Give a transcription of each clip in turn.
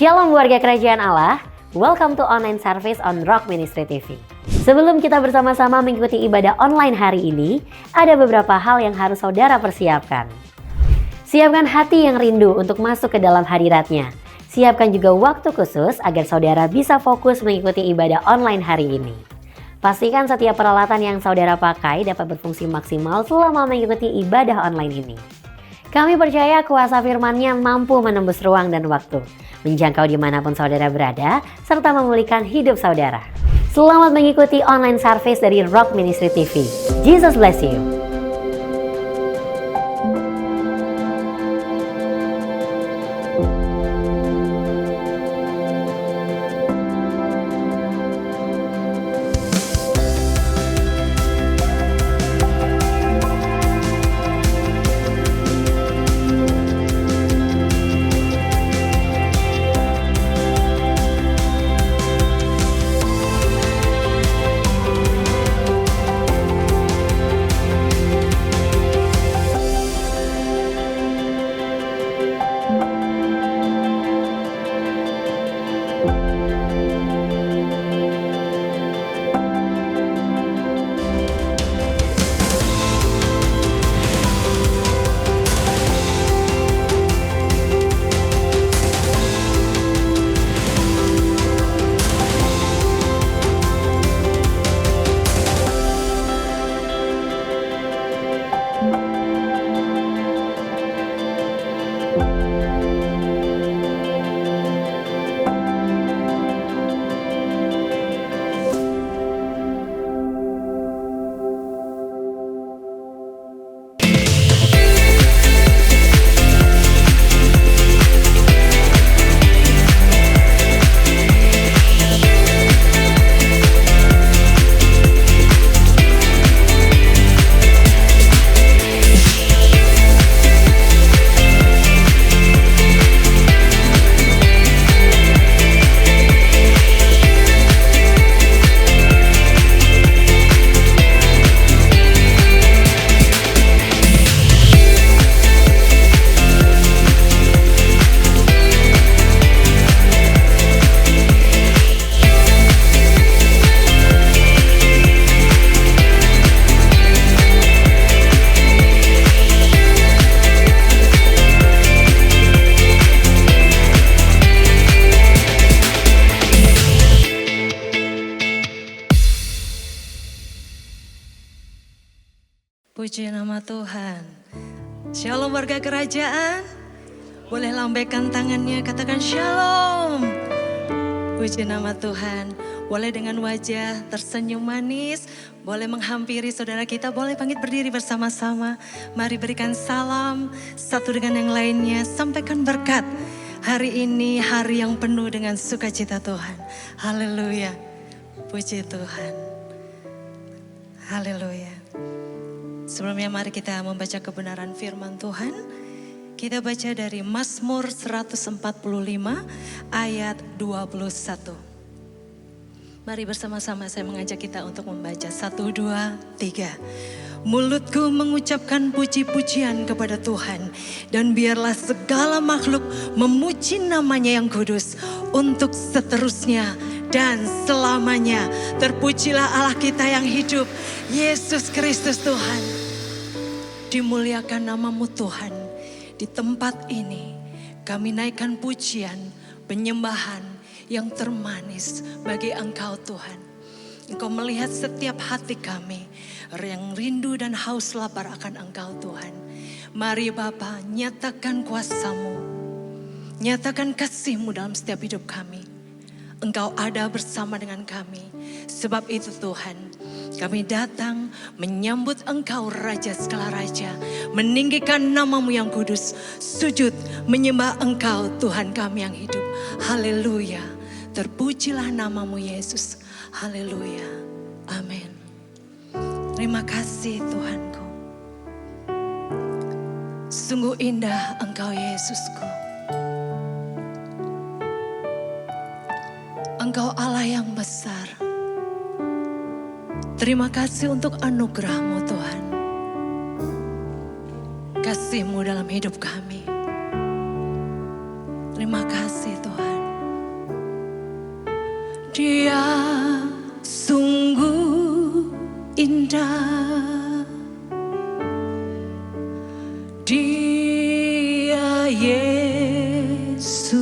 Shalom warga kerajaan Allah, welcome to online service on Rock Ministry TV. Sebelum kita bersama-sama mengikuti ibadah online hari ini, ada beberapa hal yang harus saudara persiapkan. Siapkan hati yang rindu untuk masuk ke dalam hadiratnya. Siapkan juga waktu khusus agar saudara bisa fokus mengikuti ibadah online hari ini. Pastikan setiap peralatan yang saudara pakai dapat berfungsi maksimal selama mengikuti ibadah online ini. Kami percaya kuasa firman-Nya mampu menembus ruang dan waktu, menjangkau dimanapun saudara berada, serta memulihkan hidup saudara. Selamat mengikuti online service dari Rock Ministry TV. Jesus bless you. Puji nama Tuhan. Shalom warga kerajaan. Boleh lambaikan tangannya, katakan shalom. Puji nama Tuhan. Boleh dengan wajah tersenyum manis. Boleh menghampiri saudara kita. Boleh bangkit berdiri bersama-sama. Mari berikan salam satu dengan yang lainnya. Sampaikan berkat. Hari ini hari yang penuh dengan sukacita Tuhan. Haleluya. Puji Tuhan. Haleluya. Sebelumnya mari kita membaca kebenaran firman Tuhan. Kita baca dari Mazmur 145 ayat 21. Mari bersama-sama saya mengajak kita untuk membaca 1, 2, 3. Mulutku mengucapkan puji-pujian kepada Tuhan. Dan biarlah segala makhluk memuji namanya yang kudus. Untuk seterusnya dan selamanya. Terpujilah Allah kita yang hidup. Yesus Kristus Tuhan. Dimuliakan namamu Tuhan. Di tempat ini kami naikkan pujian, penyembahan yang termanis bagi Engkau Tuhan. Engkau melihat setiap hati kami yang rindu dan haus lapar akan Engkau Tuhan. Mari Bapa, nyatakan kuasa-Mu, nyatakan kasih-Mu dalam setiap hidup kami. Engkau ada bersama dengan kami. Sebab itu Tuhan, kami datang menyambut Engkau Raja segala Raja. Meninggikan namamu yang kudus. Sujud menyembah Engkau Tuhan kami yang hidup. Haleluya. Terpujilah namamu Yesus. Haleluya. Amin. Terima kasih Tuhanku. Sungguh indah Engkau Yesusku. Engkau Allah yang besar. Terima kasih untuk anugerah-Mu Tuhan. Kasih-Mu dalam hidup kami. Terima kasih Tuhan. Dia sungguh indah, Dia Yesus,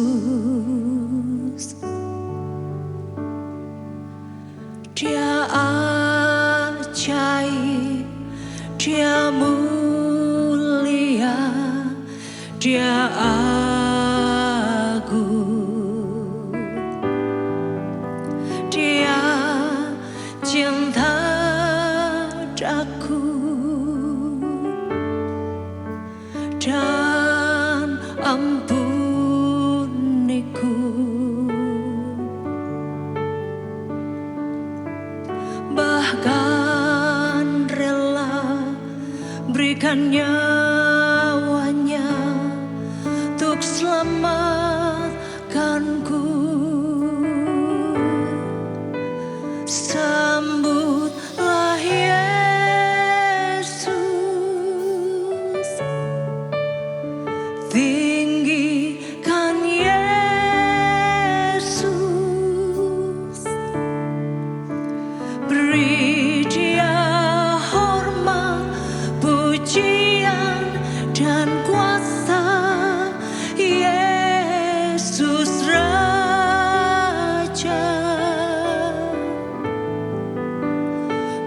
Dia ajaib, Dia mulia, Dia agung, Dia cinta daku dan ampuniku, bahkan rela berikan nyawanya untuk selamatkanku. Sambutlah Yesus, tinggikan Yesus, beri Dia hormat, pujian dan kuasa. Yesus Raja,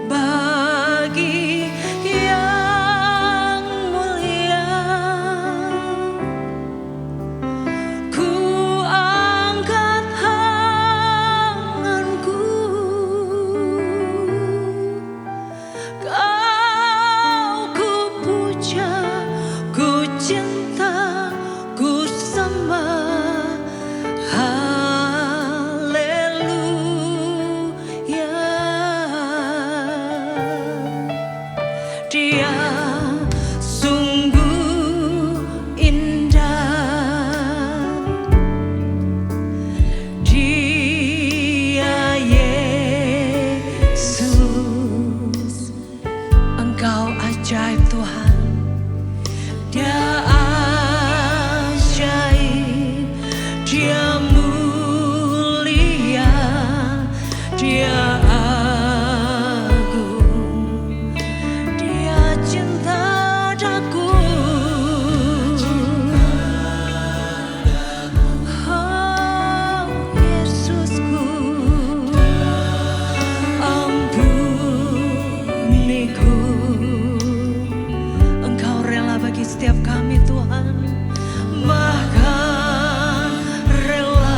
bagi yang mulia ku angkat tanganku, Kau ku puja, ku cinta, ku sembah. Haleluya. Dia sungguh indah, Dia Yesus, Engkau ajaib Tuhan. Dia ajaib, Dia mulia, Dia agung, Dia cinta daku. Oh Yesusku, ampuniku. Engkau rela bagi setiap kami Tuhan, bahkan rela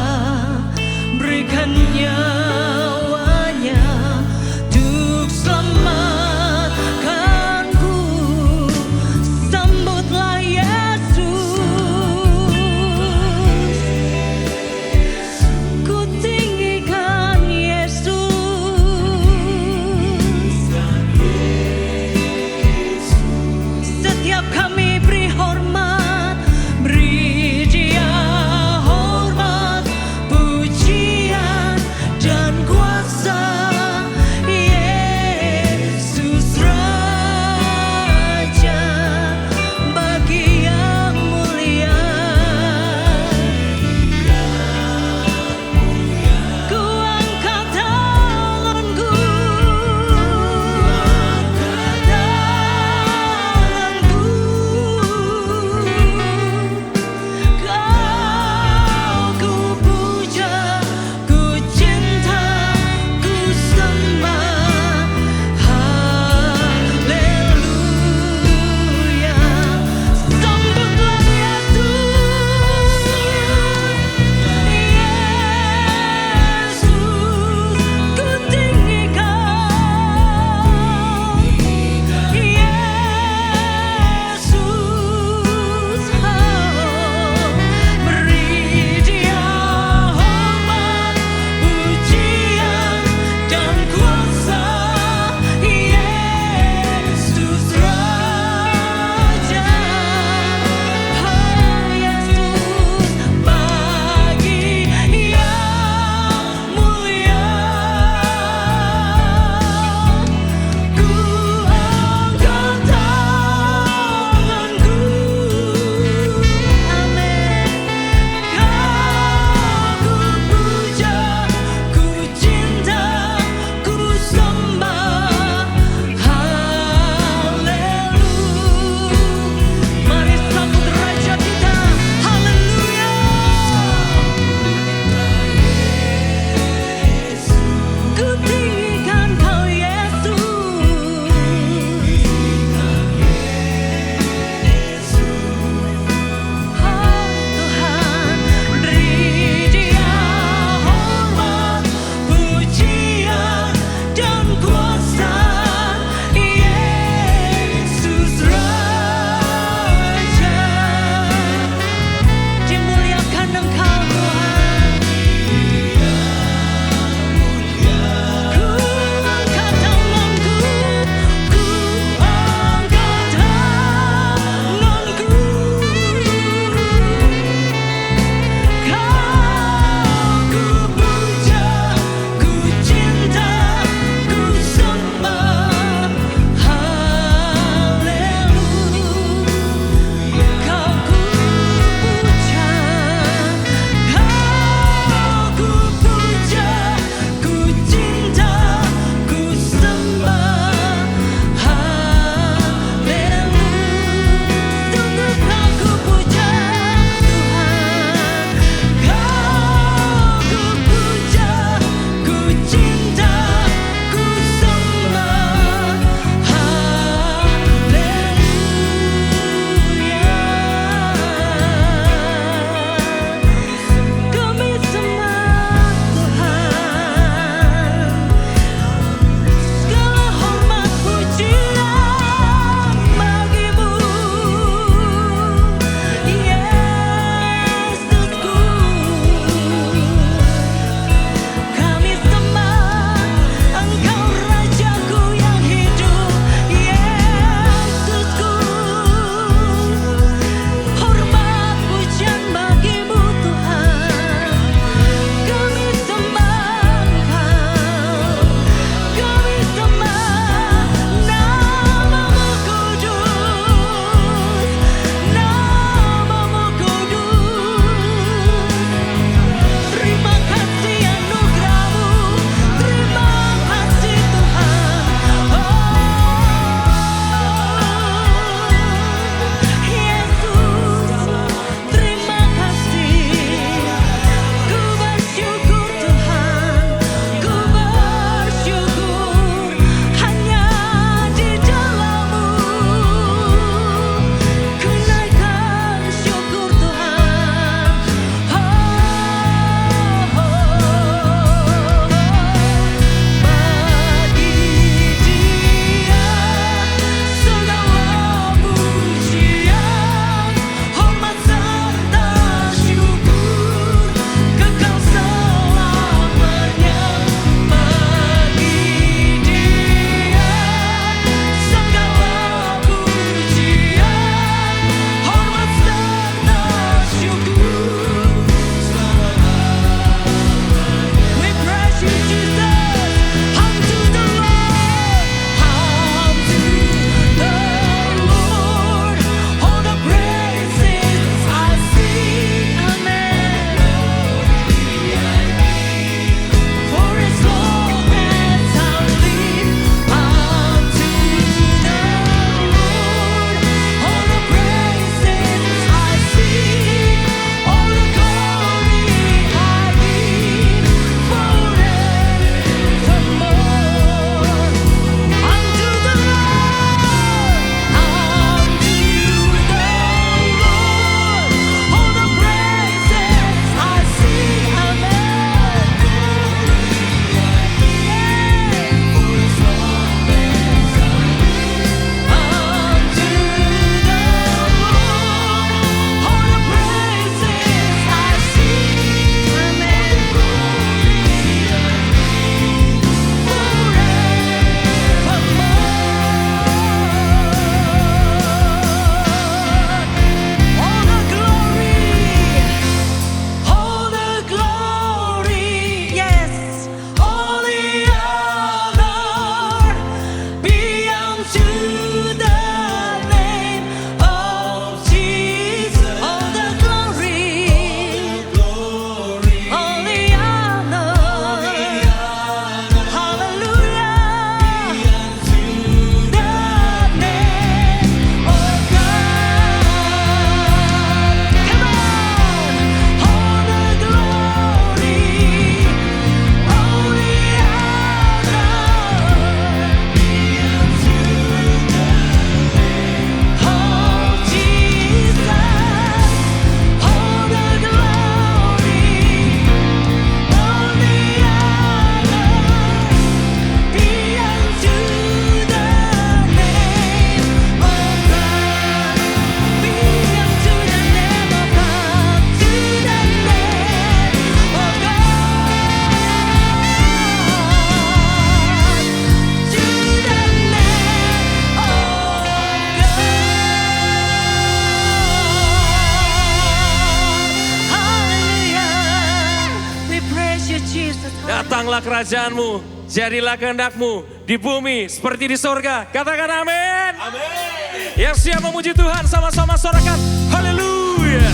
Jesus. Datanglah kerajaanmu, jadilah kehendak-mu di bumi seperti di sorga. Katakan amin. Amin. Yang siap memuji Tuhan sama-sama sorakan. Haleluya.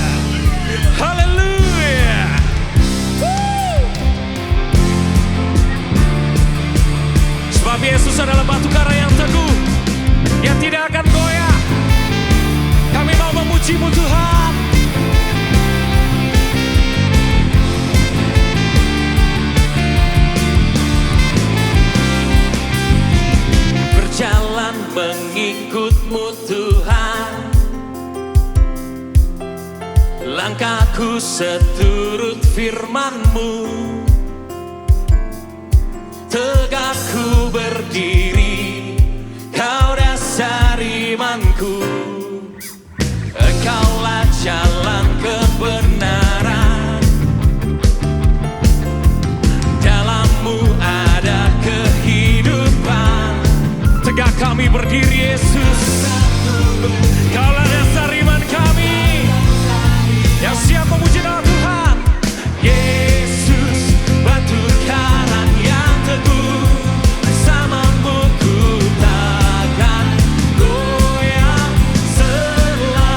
Haleluya. Sebab Yesus adalah batu karang yang teguh, yang tidak akan goyah. Kami mau memuji-Mu Tuhan. Berjalan mengikut-Mu Tuhan, langkahku seturut firman-Mu. Tegak ku berdiri, Kau dasar imanku. Engkaulah jalan kebenaran, dalam-Mu ada kehidupan. Tegak kami berdiri Yesus, Kaulah dasar iman kami, yang siap memuji nama Tuhan. Yesus, batu karang yang teguh, bersama-Mu ku takkan goyah selamanya.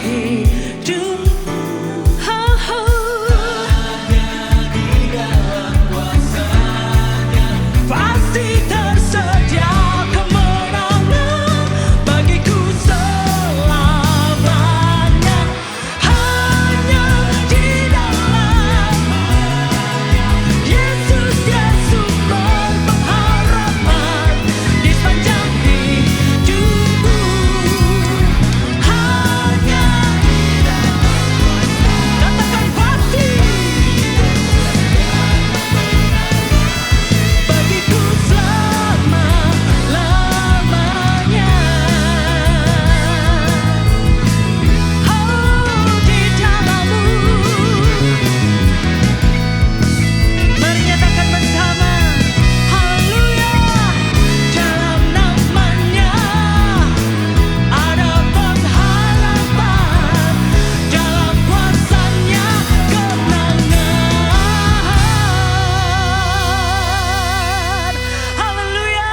hidup. Pasti tersedia kemenangan bagiku selamanya. Hanya di dalam Yesus, Yesus berpengharapan di sepanjang hidupku. Hanya di dalam, katakan pasti bagiku selama-lamanya. Oh, di dalam-Mu. Mari nyatakan bersama, haleluya. Dalam nama-Nya ada pengharapan, dalam kuasa-Nya kemenangan. Haleluya.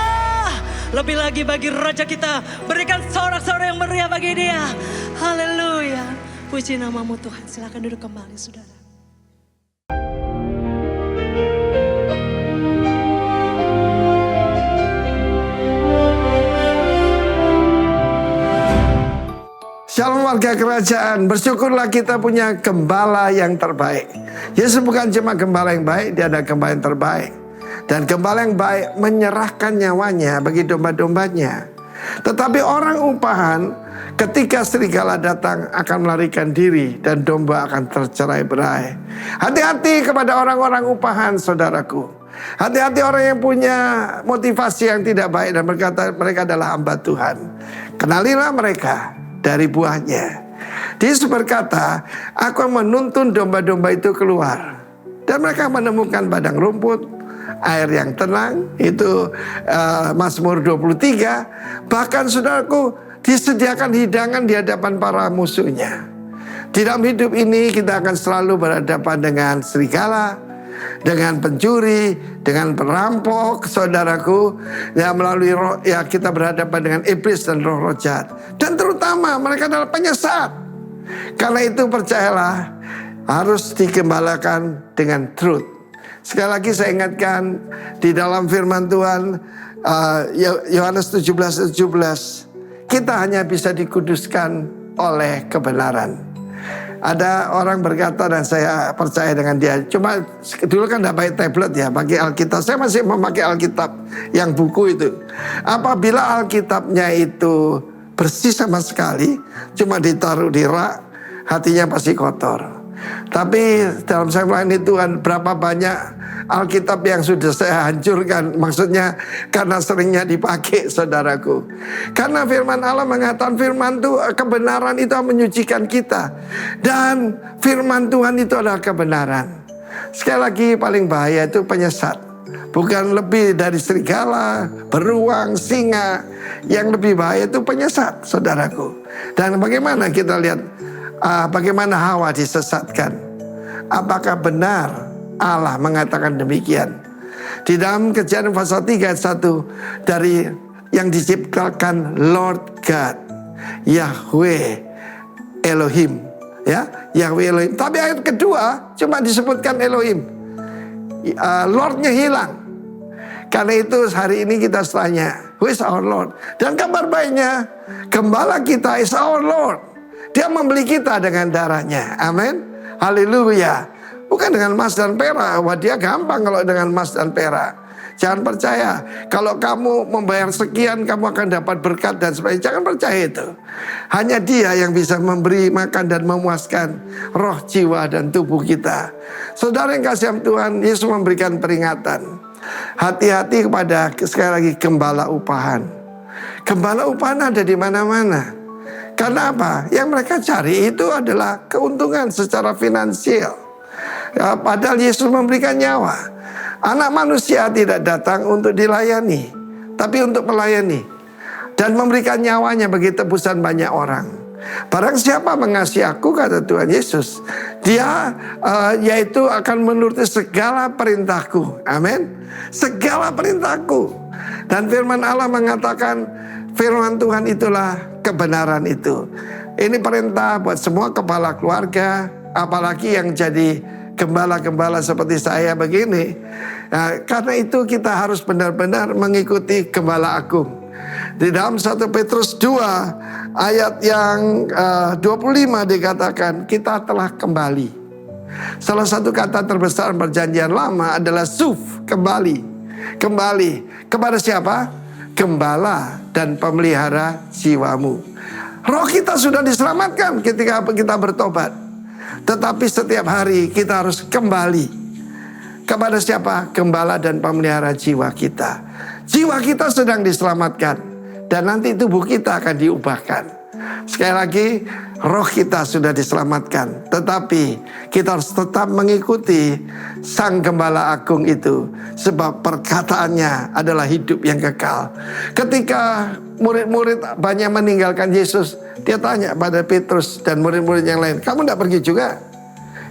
Lebih lagi bagi Raja kita, berikan sorak-sorak yang meriah bagi Dia. Haleluya. Puji nama-Mu Tuhan. Silakan duduk kembali, saudara. Shalom warga kerajaan, bersyukurlah kita punya gembala yang terbaik. Yesus bukan cuma gembala yang baik, Dia adalah gembala yang terbaik. Dan gembala yang baik menyerahkan nyawanya bagi domba-dombanya. Tetapi orang upahan ketika serigala datang akan melarikan diri dan domba akan tercerai-berai. Hati-hati kepada orang-orang upahan, saudaraku. Hati-hati orang yang punya motivasi yang tidak baik dan berkata mereka adalah hamba Tuhan. Kenalilah mereka dari buahnya. Yesus berkata, aku menuntun domba-domba itu keluar. Dan mereka menemukan padang rumput, air yang tenang. Itu Mazmur 23. Bahkan saudaraku, disediakan hidangan di hadapan para musuhnya. Di dalam hidup ini kita akan selalu berhadapan dengan serigala, dengan pencuri, dengan perampok, saudaraku. Ya, melalui roh, ya kita berhadapan dengan iblis dan roh-roh jahat. Dan terutama mereka adalah penyesat. Karena itu percayalah, harus digembalakan dengan truth. Sekali lagi saya ingatkan, di dalam firman Tuhan Yohanes 17:17, kita hanya bisa dikuduskan oleh kebenaran. Ada orang berkata dan saya percaya dengan dia. Cuma dulu kan tidak pakai tablet ya, pakai Alkitab. Saya masih memakai Alkitab yang buku itu. Apabila Alkitabnya itu bersih sama sekali, cuma ditaruh di rak, hatinya pasti kotor. Tapi dalam saya melayani Tuhan, berapa banyak Alkitab yang sudah saya hancurkan. Maksudnya karena seringnya dipakai, saudaraku. Karena firman Allah mengatakan, firman itu kebenaran itu menyucikan kita. Dan firman Tuhan itu adalah kebenaran. Sekali lagi paling bahaya itu penyesat. Bukan lebih dari serigala, beruang, singa. Yang lebih bahaya itu penyesat, saudaraku. Dan bagaimana kita lihat bagaimana Hawa disesatkan. Apakah benar Allah mengatakan demikian? Di dalam Kejadian pasal 3 ayat 1, dari yang diciptakan Lord God, Yahweh Elohim, ya, Yahweh Elohim. Tapi ayat kedua cuma disebutkan Elohim, Lordnya hilang. Karena itu hari ini kita tanya, who is our Lord? Dan kabar baiknya, gembala kita is our Lord. Dia membeli kita dengan darahnya. Amin. Haleluya. Bukan dengan emas dan perak. Wah, dia gampang kalau dengan emas dan perak. Jangan percaya. Kalau kamu membayar sekian, kamu akan dapat berkat dan sebagainya. Jangan percaya itu. Hanya Dia yang bisa memberi makan dan memuaskan roh, jiwa, dan tubuh kita. Saudara yang kasih Tuhan, Yesus memberikan peringatan. Hati-hati kepada, sekali lagi, gembala upahan. Gembala upahan ada di mana-mana. Karena apa? Yang mereka cari itu adalah keuntungan secara finansial. Ya, padahal Yesus memberikan nyawa. Anak manusia tidak datang untuk dilayani, tapi untuk melayani. Dan memberikan nyawanya bagi tebusan banyak orang. Barang siapa mengasihi aku, kata Tuhan Yesus, dia yaitu akan menuruti segala perintahku. Amin. Segala perintahku. Dan firman Allah mengatakan, firman Tuhan itulah kebenaran itu. Ini perintah buat semua kepala keluarga, apalagi yang jadi gembala-gembala seperti saya begini. Nah, karena itu kita harus benar-benar mengikuti gembala agung. Di dalam 1 Petrus 2 ayat yang 25 dikatakan kita telah kembali. Salah satu kata terbesar perjanjian lama adalah suf, kembali. Kembali kepada siapa? Gembala dan pemelihara jiwamu. Roh kita sudah diselamatkan ketika kita bertobat. Tetapi setiap hari kita harus kembali kepada siapa? Gembala dan pemelihara jiwa kita. Jiwa kita sedang diselamatkan dan nanti tubuh kita akan diubahkan. Sekali lagi, roh kita sudah diselamatkan, tetapi kita harus tetap mengikuti Sang Gembala Agung itu, sebab perkataannya adalah hidup yang kekal. Ketika murid-murid banyak meninggalkan Yesus, dia tanya pada Petrus dan murid-murid yang lain, kamu tidak pergi juga?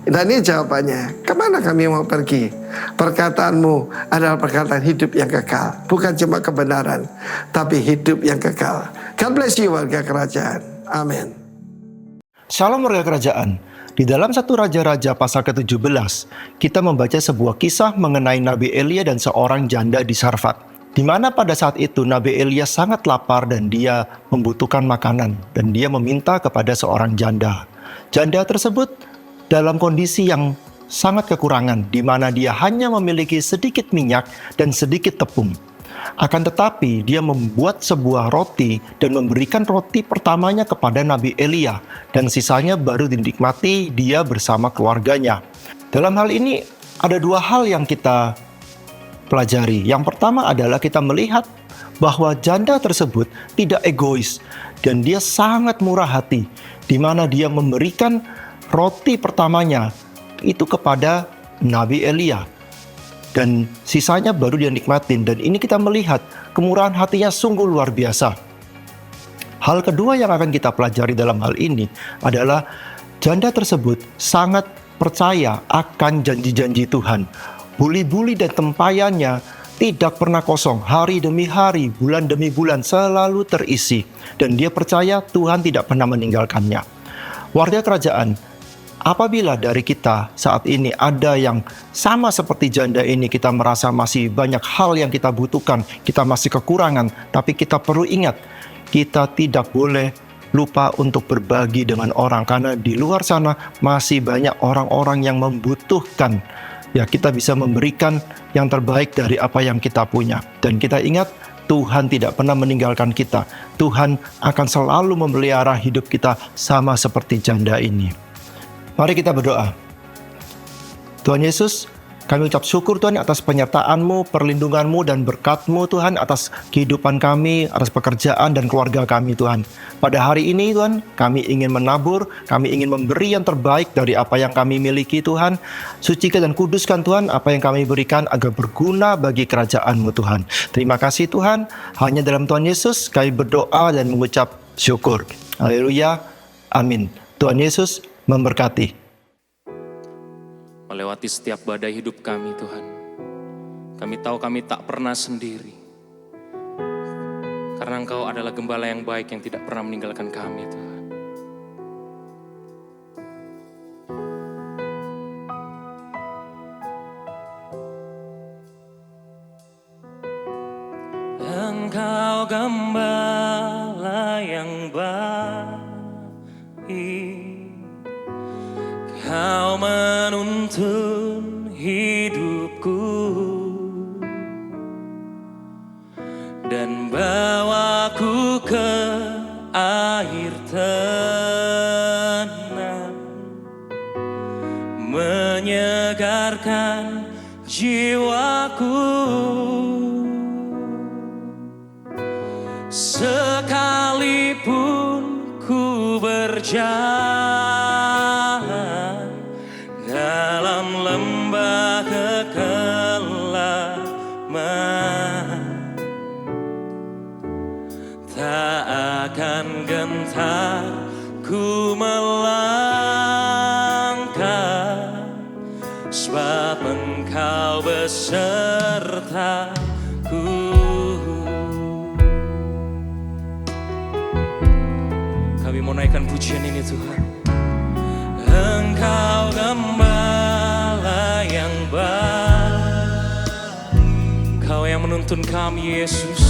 Dan ini jawabannya, kemana kami mau pergi? Perkataanmu adalah perkataan hidup yang kekal. Bukan cuma kebenaran, tapi hidup yang kekal. God bless you warga kerajaan. Amin. Shalom warga kerajaan. Di dalam 1 Raja-Raja pasal ke-17, kita membaca sebuah kisah mengenai Nabi Elia dan seorang janda di Sarfat. Di mana pada saat itu Nabi Elia sangat lapar dan dia membutuhkan makanan. Dan dia meminta kepada seorang janda. Janda tersebut dalam kondisi yang sangat kekurangan, di mana dia hanya memiliki sedikit minyak dan sedikit tepung. Akan tetapi dia membuat sebuah roti dan memberikan roti pertamanya kepada Nabi Elia, dan sisanya baru dinikmati dia bersama keluarganya. Dalam hal ini ada dua hal yang kita pelajari. Yang pertama adalah kita melihat bahwa janda tersebut tidak egois dan dia sangat murah hati, di mana dia memberikan roti pertamanya itu kepada Nabi Elia dan sisanya baru dia nikmatin. Dan ini kita melihat kemurahan hatinya sungguh luar biasa. Hal kedua yang akan kita pelajari dalam hal ini adalah janda tersebut sangat percaya akan janji-janji Tuhan. Buli-buli dan tempayannya tidak pernah kosong, hari demi hari, bulan demi bulan selalu terisi, dan dia percaya Tuhan tidak pernah meninggalkannya. Warga kerajaan, apabila dari kita saat ini ada yang sama seperti janda ini, kita merasa masih banyak hal yang kita butuhkan, kita masih kekurangan, tapi kita perlu ingat, kita tidak boleh lupa untuk berbagi dengan orang, karena di luar sana masih banyak orang-orang yang membutuhkan. Ya, kita bisa memberikan yang terbaik dari apa yang kita punya. Dan kita ingat, Tuhan tidak pernah meninggalkan kita. Tuhan akan selalu memelihara hidup kita sama seperti janda ini. Mari kita berdoa. Tuhan Yesus, kami ucap syukur Tuhan atas penyertaan-Mu, perlindungan-Mu, dan berkat-Mu Tuhan atas kehidupan kami, atas pekerjaan dan keluarga kami Tuhan. Pada hari ini Tuhan, kami ingin menabur, kami ingin memberi yang terbaik dari apa yang kami miliki Tuhan. Sucikan dan kuduskan Tuhan apa yang kami berikan agar berguna bagi kerajaan-Mu Tuhan. Terima kasih Tuhan, hanya dalam Tuhan Yesus kami berdoa dan mengucap syukur. Haleluya, amin. Tuhan Yesus memberkati. Melewati setiap badai hidup kami Tuhan, kami tahu kami tak pernah sendiri, karena Engkau adalah gembala yang baik yang tidak pernah meninggalkan kami Tuhan. Engkau gembala yang baik, Kau menuntun hidupku dan bawaku ke air tenang, menyegarkan jiwaku. Sekalipun ku berjalan dalam lembah kekelaman, tak akan gentar ku melangkah, sebab Engkau besertaku. Kami mau naikkan puji pujian ini Tuhan. Engkau gembala yang baik, Engkau yang menuntun kami Yesus.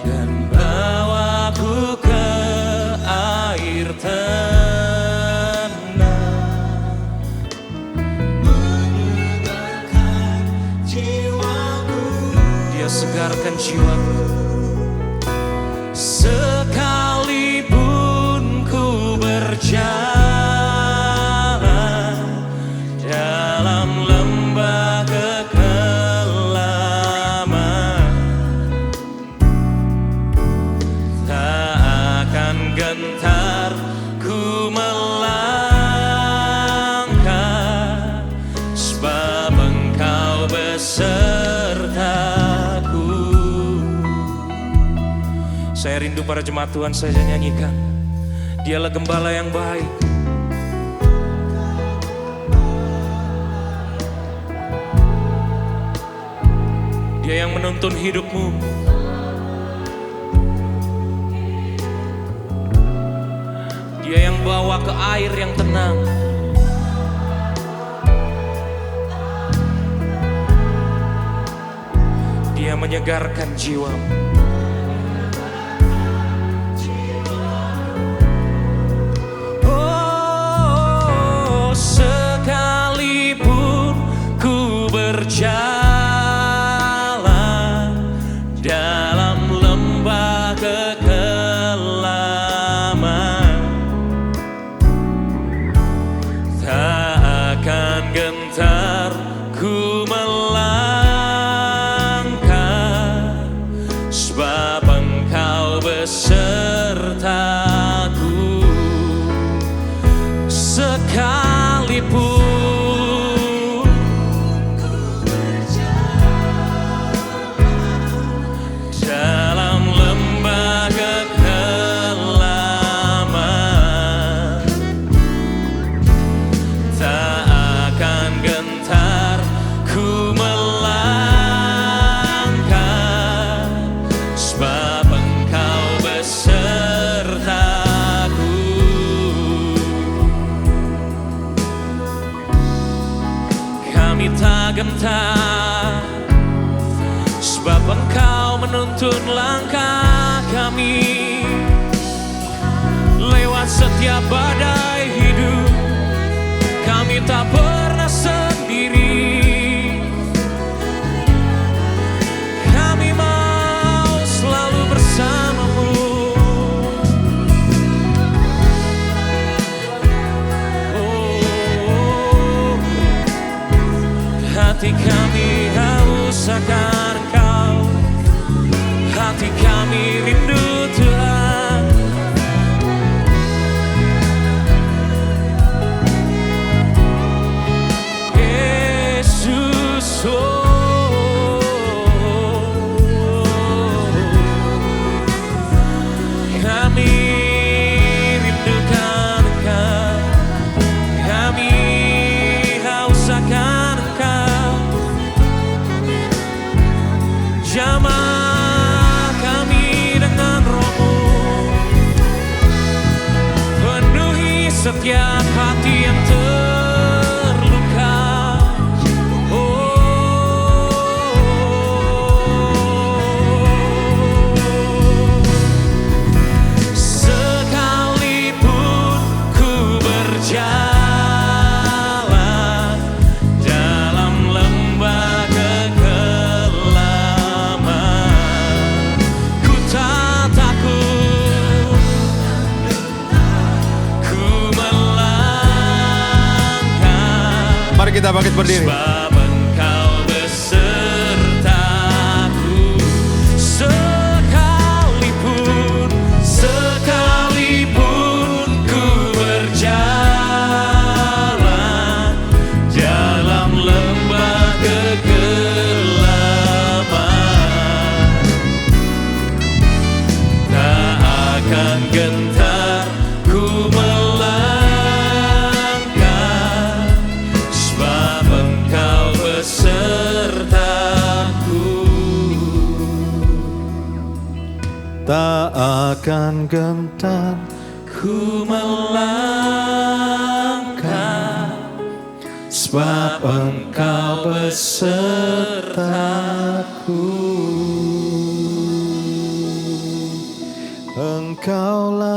Dan bawaku ke air tenang, menyegarkan jiwaku. Dia segarkan jiwaku. Sekalipun ku berjalan dalam lembah kekelaman, tak akan gentar ku melangkah, sebab Engkau besertaku. Saya rindu para jemaat Tuhan, saya nyanyikan. Dialah gembala yang baik. Dia yang menuntun hidupmu. Dia yang bawa ke air yang tenang. Dia menyegarkan jiwamu. Berjalan dalam lembah kekelaman, tak akan gentar ku melangkah, sebab Engkau besertaku. Sekalipun tak gentar, sebab Engkau menuntun langkah kami. Lewat setiap badai hidup, kami tak pernah sendiri. Kami mau selalu bersamamu. Hati kami haus akan Engkau, hati kami rindu Tuhan. Yesus, kami rindukan Engkau, kami haus akan Engkau. Jamah kami dengan Roh-Mu, penuhi setiap hati yang terluka. Sekalipun ku berjalan dalam lembah kekelaman, ku tak takut, ku melangkah. Mari kita bangkit berdiri. Sebab Engkau besertaku. Sekalipun ku berjalan dalam lembah kegelapan, tak akan gentar ku melangkah, sebab Engkau besertaku. tak akan gentar Ku melangkah sebab Engkau besertaku. Engkaulah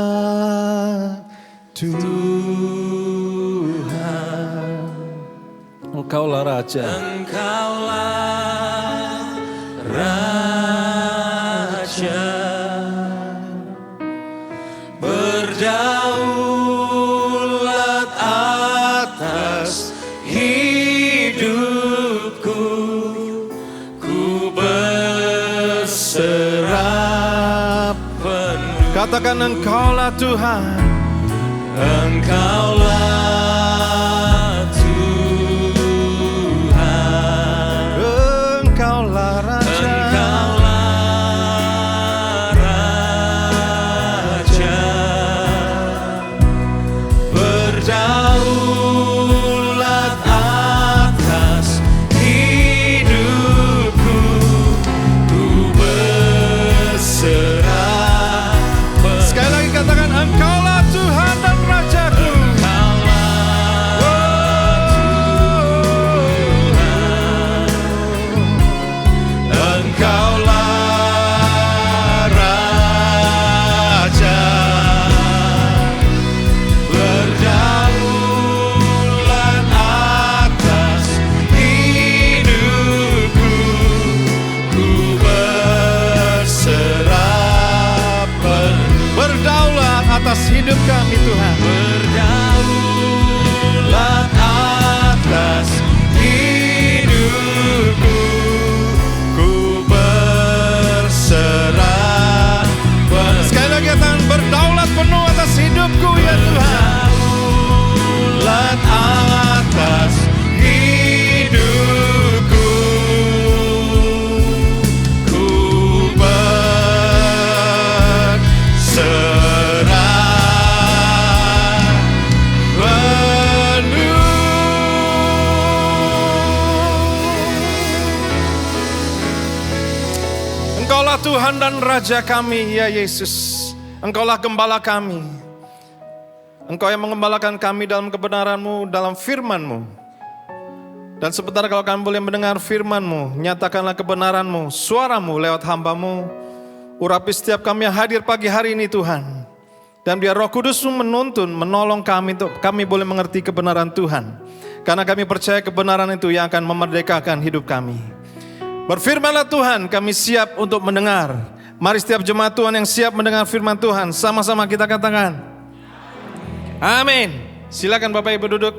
Tuhan, Engkaulah Raja, Engkaulah Raja, berdaulat atas hidupku, ku berserah penuh. Katakan Engkaulah Tuhan, Engkaulah Tuhan, Engkaulah Raja, Engkaulah Raja, berdaulat atas hidupku, ku berserah. sekali lagi katakan Engkaulah Tuhan dan Rajaku. Engkaulah Raja, berdaulat atas hidupku, ku berserah penuh. Berdaulat atas hidup kami Tuhan, Berdaulat atas hidupku, ku berserah penuh. sekali lagi katakan berdaulat penuh atas hidupku ya Tuhan. Berdaulat atas hidupku, ku berserah penuh. Engkaulah Tuhan dan Raja kami ya Yesus. Engkaulah gembala kami. Engkau yang mengembalakan kami dalam kebenaran-Mu, dalam firman-Mu. Dan sebentar kalau kami boleh mendengar firman-Mu, nyatakanlah kebenaran-Mu, suara-Mu lewat hamba-Mu. Urapi setiap kami yang hadir pagi hari ini Tuhan. Dan biar Roh Kudus-Mu menuntun, menolong kami untuk kami boleh mengerti kebenaran Tuhan. Karena kami percaya kebenaran itu yang akan memerdekakan hidup kami. Berfirmanlah Tuhan, kami siap untuk mendengar. Mari setiap jemaat Tuhan yang siap mendengar firman Tuhan, sama-sama kita katakan, amin. Silakan Bapak Ibu duduk.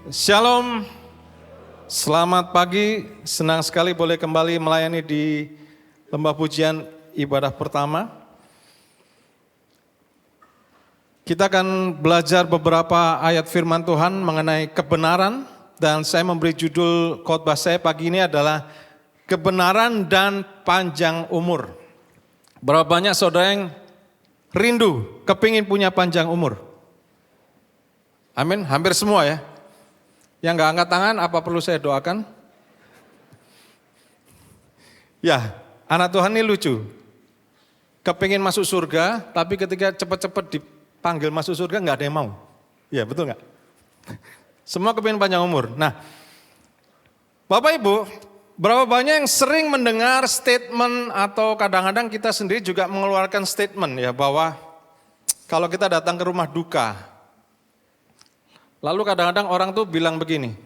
Shalom. Selamat pagi, senang sekali boleh kembali melayani di lembah pujian ibadah pertama. Kita akan belajar beberapa ayat firman Tuhan mengenai kebenaran. Dan saya memberi judul khotbah saya pagi ini adalah kebenaran dan panjang umur. Berapa banyak saudara yang rindu, kepingin punya panjang umur? Amin, hampir semua ya. Yang gak angkat tangan, apa perlu saya doakan? Ya, anak Tuhan ini lucu. Kepingin masuk surga, tapi ketika cepat-cepat dipanggil masuk surga gak ada yang mau. Ya betul gak? Semua kepingin panjang umur. Nah, Bapak Ibu, berapa banyak yang sering mendengar statement atau kadang-kadang kita sendiri juga mengeluarkan statement ya bahwa kalau kita datang ke rumah duka, lalu kadang-kadang orang tuh bilang begini,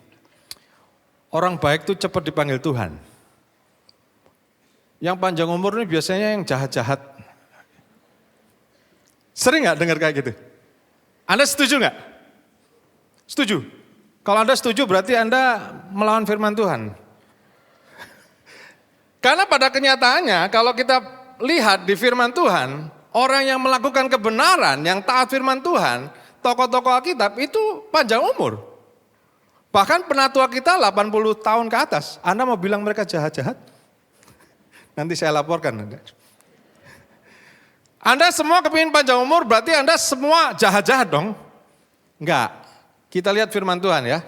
orang baik tuh cepat dipanggil Tuhan. Yang panjang umur ini biasanya yang jahat-jahat. Sering gak dengar kayak gitu? Anda setuju gak? Setuju? Kalau Anda setuju berarti Anda melawan firman Tuhan. Karena pada kenyataannya kalau kita lihat di firman Tuhan, orang yang melakukan kebenaran, yang taat firman Tuhan, tokoh-tokoh Alkitab itu panjang umur. Bahkan penatua kita 80 tahun ke atas. Anda mau bilang mereka jahat-jahat? Nanti saya laporkan. Anda semua kepingin panjang umur berarti Anda semua jahat-jahat dong? Enggak. Kita lihat firman Tuhan ya.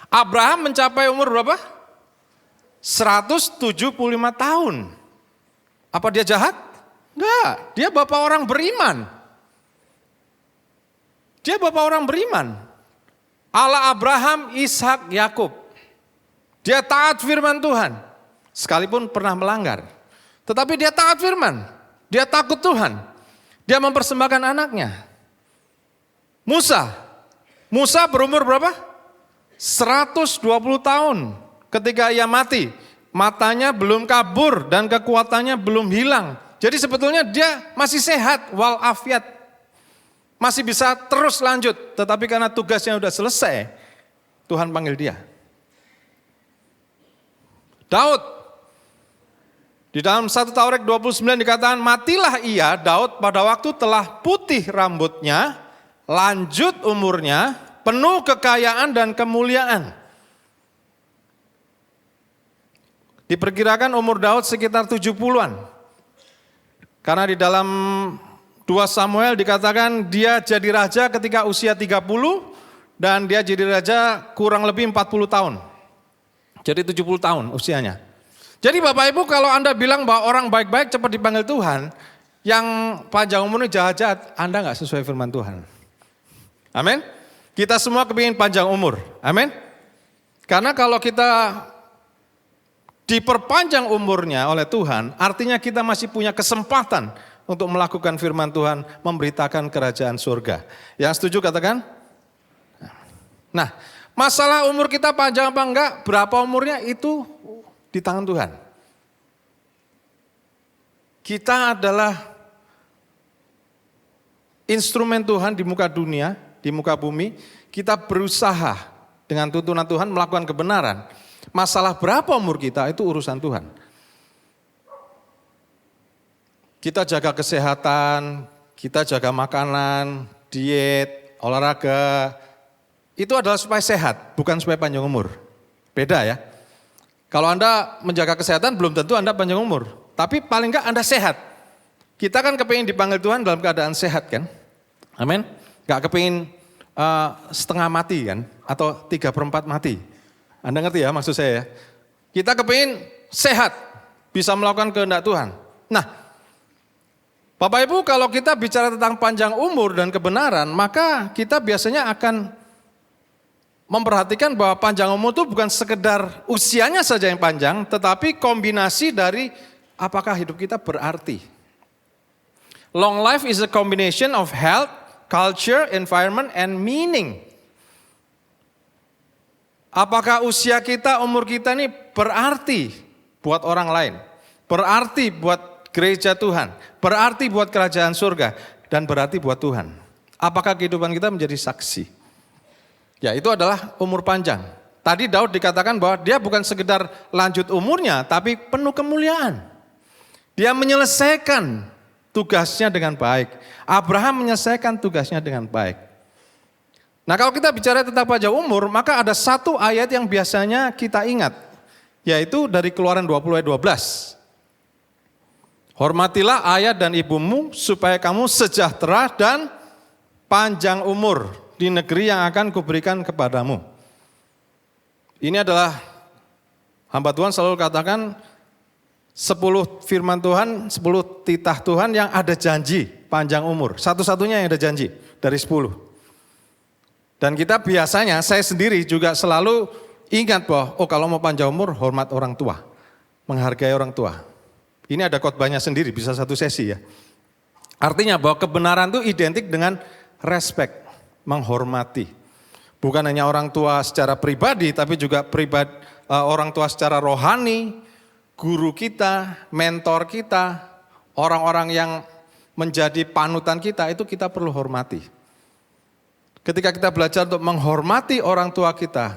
Abraham mencapai umur berapa? 175 tahun. Apa dia jahat? Enggak, dia bapak orang beriman. Dia bapak orang beriman. Allah Abraham, Ishak, Yakub. Dia taat firman Tuhan, sekalipun pernah melanggar. Tetapi dia taat firman, dia takut Tuhan. Dia mempersembahkan anaknya. Musa berumur berapa? 120 tahun ketika ia mati. Matanya belum kabur dan kekuatannya belum hilang. Jadi sebetulnya dia masih sehat walafiat. Masih bisa terus lanjut. Tetapi karena tugasnya sudah selesai, Tuhan panggil dia. Daud. Di dalam 1 Taurat 29 dikatakan, matilah ia, Daud, pada waktu telah putih rambutnya, lanjut umurnya, penuh kekayaan dan kemuliaan. Diperkirakan umur Daud sekitar 70-an. Karena di dalam 2 Samuel dikatakan dia jadi raja ketika usia 30 dan dia jadi raja kurang lebih 40 tahun. Jadi 70 tahun usianya. Jadi Bapak Ibu kalau Anda bilang bahwa orang baik-baik cepat dipanggil Tuhan, yang panjang umurnya jahat-jahat, Anda nggak sesuai firman Tuhan. Amin. Kita semua kepingin panjang umur. Amin. Karena kalau kita diperpanjang umurnya oleh Tuhan, artinya kita masih punya kesempatan untuk melakukan firman Tuhan, memberitakan kerajaan surga. Yang setuju katakan? Nah, masalah umur kita panjang apa enggak, berapa umurnya itu di tangan Tuhan. Kita adalah instrumen Tuhan di muka dunia, di muka bumi. Kita berusaha dengan tuntunan Tuhan melakukan kebenaran. Masalah berapa umur kita itu urusan Tuhan. Kita jaga kesehatan, kita jaga makanan, diet, olahraga. Itu adalah supaya sehat, bukan supaya panjang umur. Beda ya. Kalau Anda menjaga kesehatan belum tentu Anda panjang umur. Tapi paling enggak Anda sehat. Kita kan kepingin dipanggil Tuhan dalam keadaan sehat kan. Amin. Enggak kepingin setengah mati kan. Atau 3/4 mati. Anda ngerti ya maksud saya ya. Kita kepingin sehat. Bisa melakukan kehendak Tuhan. Nah, Bapak Ibu kalau kita bicara tentang panjang umur dan kebenaran, maka kita biasanya akan memperhatikan bahwa panjang umur itu bukan sekedar usianya saja yang panjang, tetapi kombinasi dari apakah hidup kita berarti. Long life is a combination of health, culture, environment, and meaning. Apakah usia kita, umur kita ini berarti buat orang lain, berarti buat gereja Tuhan, berarti buat kerajaan surga, dan berarti buat Tuhan. Apakah kehidupan kita menjadi saksi? Ya itu adalah umur panjang. Tadi Daud dikatakan bahwa dia bukan sekedar lanjut umurnya, tapi penuh kemuliaan. Dia menyelesaikan tugasnya dengan baik. Abraham menyelesaikan tugasnya dengan baik. Nah kalau kita bicara tentang panjang umur, maka ada satu ayat yang biasanya kita ingat. Yaitu dari Keluaran 20 ayat 12. Hormatilah ayah dan ibumu supaya kamu sejahtera dan panjang umur di negeri yang akan kuberikan kepadamu. Ini adalah hamba Tuhan selalu katakan 10 firman Tuhan, 10 titah Tuhan yang ada janji panjang umur. Satu-satunya yang ada janji dari 10. Dan kita biasanya, saya sendiri juga selalu ingat bahwa kalau mau panjang umur hormat orang tua. Menghargai orang tua. Ini ada khotbahnya sendiri, bisa satu sesi ya. Artinya bahwa kebenaran itu identik dengan respect. Menghormati. Bukan hanya orang tua secara pribadi, tapi juga orang tua secara rohani, guru kita, mentor kita, orang-orang yang menjadi panutan kita, itu kita perlu hormati. Ketika kita belajar untuk menghormati orang tua kita,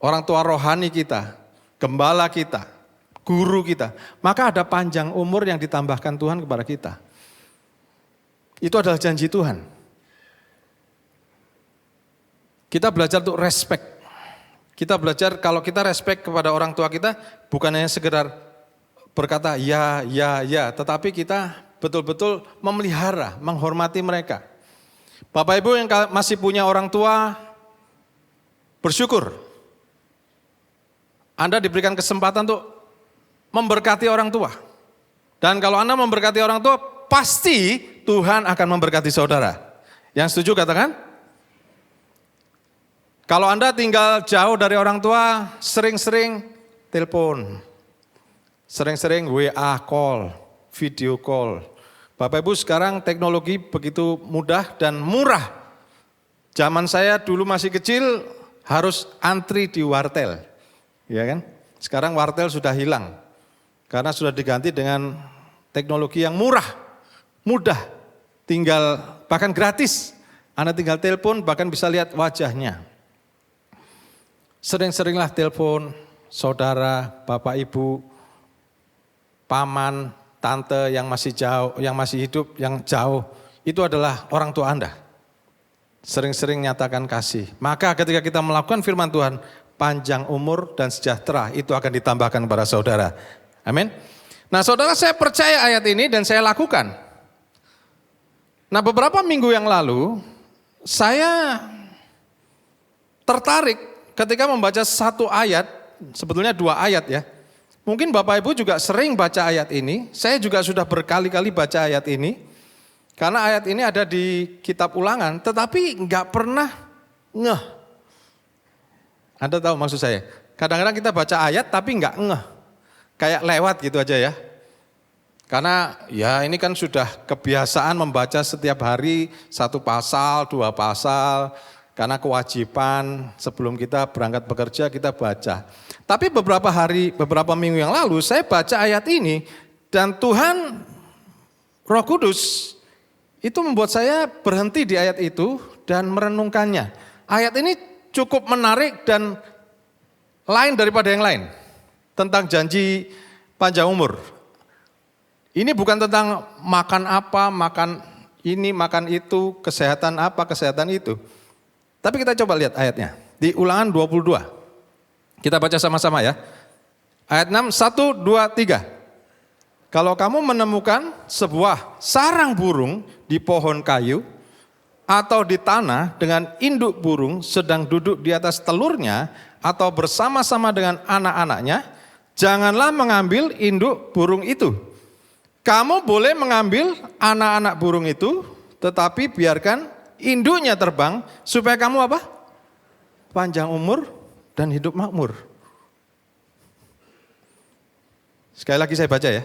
orang tua rohani kita, gembala kita, guru kita, maka ada panjang umur yang ditambahkan Tuhan kepada kita. Itu adalah janji Tuhan. Kita belajar untuk respect. Kita belajar kalau kita respect kepada orang tua kita, bukan hanya sekedar berkata ya, tetapi kita betul-betul memelihara, menghormati mereka. Bapak Ibu yang masih punya orang tua, bersyukur. Anda diberikan kesempatan untuk memberkati orang tua. Dan kalau Anda memberkati orang tua, pasti Tuhan akan memberkati saudara. Yang setuju katakan? Kalau Anda tinggal jauh dari orang tua, sering-sering telepon, sering-sering WA call, video call. Bapak Ibu, sekarang teknologi begitu mudah dan murah. Zaman saya dulu masih kecil harus antri di wartel, ya kan? Sekarang wartel sudah hilang karena sudah diganti dengan teknologi yang murah, mudah, tinggal bahkan gratis. Anda tinggal telepon bahkan bisa lihat wajahnya. Sering-seringlah telepon saudara, bapak ibu, paman, tante yang masih jauh, yang masih hidup, yang jauh, itu adalah orang tua Anda. Sering-sering nyatakan kasih. Maka ketika kita melakukan firman Tuhan, panjang umur dan sejahtera itu akan ditambahkan kepada saudara. Amin. Nah saudara, saya percaya ayat ini dan saya lakukan. Nah beberapa minggu yang lalu, saya tertarik ketika membaca satu ayat, sebetulnya 2 ayat ya. Mungkin Bapak Ibu juga sering baca ayat ini, saya juga sudah berkali-kali baca ayat ini. Karena ayat ini ada di kitab Ulangan, tetapi nggak pernah ngeh. Anda tahu maksud saya? Kadang-kadang kita baca ayat tapi nggak ngeh. Kayak lewat gitu aja ya. Karena ya ini kan sudah kebiasaan membaca setiap hari 1 pasal, 2 pasal. Karena kewajiban sebelum kita berangkat bekerja kita baca. Tapi beberapa minggu yang lalu saya baca ayat ini dan Tuhan Roh Kudus itu membuat saya berhenti di ayat itu dan merenungkannya. Ayat ini cukup menarik dan lain daripada yang lain. Tentang janji panjang umur. Ini bukan tentang makan apa, makan ini, makan itu, kesehatan apa, kesehatan itu. Tapi kita coba lihat ayatnya. Di Ulangan 22. Kita baca sama-sama ya. Ayat 6, 1, 2, 3. Kalau kamu menemukan sebuah sarang burung di pohon kayu atau di tanah dengan induk burung sedang duduk di atas telurnya atau bersama-sama dengan anak-anaknya, janganlah mengambil induk burung itu. Kamu boleh mengambil anak-anak burung itu, tetapi biarkan induknya terbang supaya kamu apa? Panjang umur dan hidup makmur. Sekali lagi saya baca ya.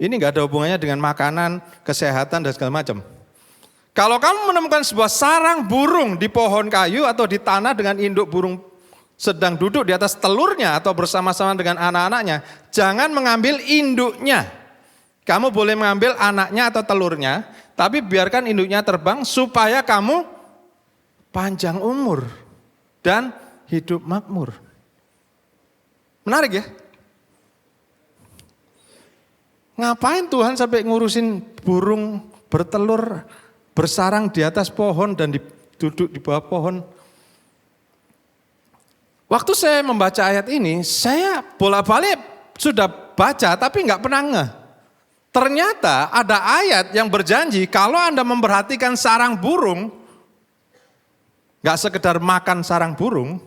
Ini enggak ada hubungannya dengan makanan, kesehatan dan segala macam. Kalau kamu menemukan sebuah sarang burung di pohon kayu atau di tanah dengan induk burung sedang duduk di atas telurnya atau bersama-sama dengan anak-anaknya, jangan mengambil induknya. Kamu boleh mengambil anaknya atau telurnya, tapi biarkan induknya terbang supaya kamu panjang umur dan hidup makmur. Menarik ya? Ngapain Tuhan sampai ngurusin burung bertelur, bersarang di atas pohon dan duduk di bawah pohon? Waktu saya membaca ayat ini, saya bolak-balik sudah baca tapi nggak pernah ngeh. Ternyata ada ayat yang berjanji kalau Anda memperhatikan sarang burung, nggak sekedar makan sarang burung,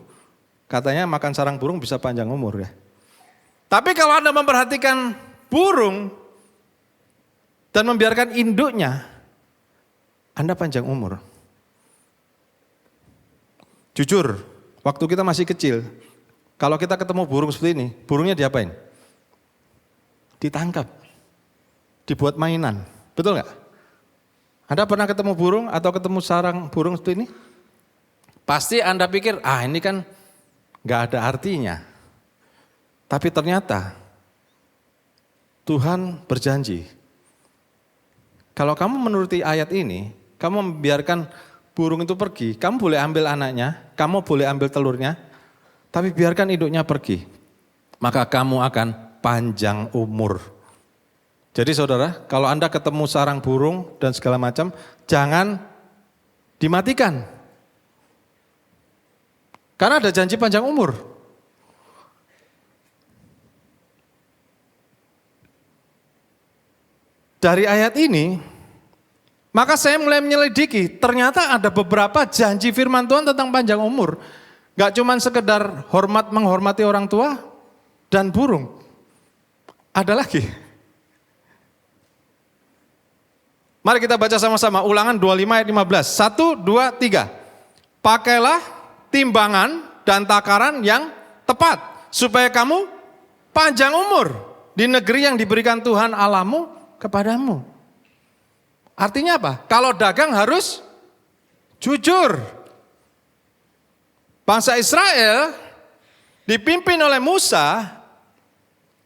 katanya makan sarang burung bisa panjang umur ya. Tapi kalau Anda memperhatikan burung dan membiarkan induknya, Anda panjang umur. Jujur, waktu kita masih kecil, kalau kita ketemu burung seperti ini, burungnya diapain? Ditangkap, dibuat mainan, betul nggak? Anda pernah ketemu burung atau ketemu sarang burung seperti ini? Pasti Anda pikir, ini kan nggak ada artinya. Tapi ternyata Tuhan berjanji, kalau kamu menuruti ayat ini, kamu membiarkan burung itu pergi, kamu boleh ambil anaknya, kamu boleh ambil telurnya, tapi biarkan induknya pergi. Maka kamu akan panjang umur. Jadi saudara, kalau Anda ketemu sarang burung dan segala macam, jangan dimatikan. Karena ada janji panjang umur. Dari ayat ini, maka saya mulai menyelidiki, ternyata ada beberapa janji firman Tuhan tentang panjang umur. Gak cuma sekedar menghormati orang tua dan burung. Ada lagi. Mari kita baca sama-sama Ulangan 25 ayat 15. 1, 2, 3. Pakailah timbangan dan takaran yang tepat supaya kamu panjang umur di negeri yang diberikan Tuhan Allahmu kepadamu. Artinya apa? Kalau dagang harus jujur. Bangsa Israel dipimpin oleh Musa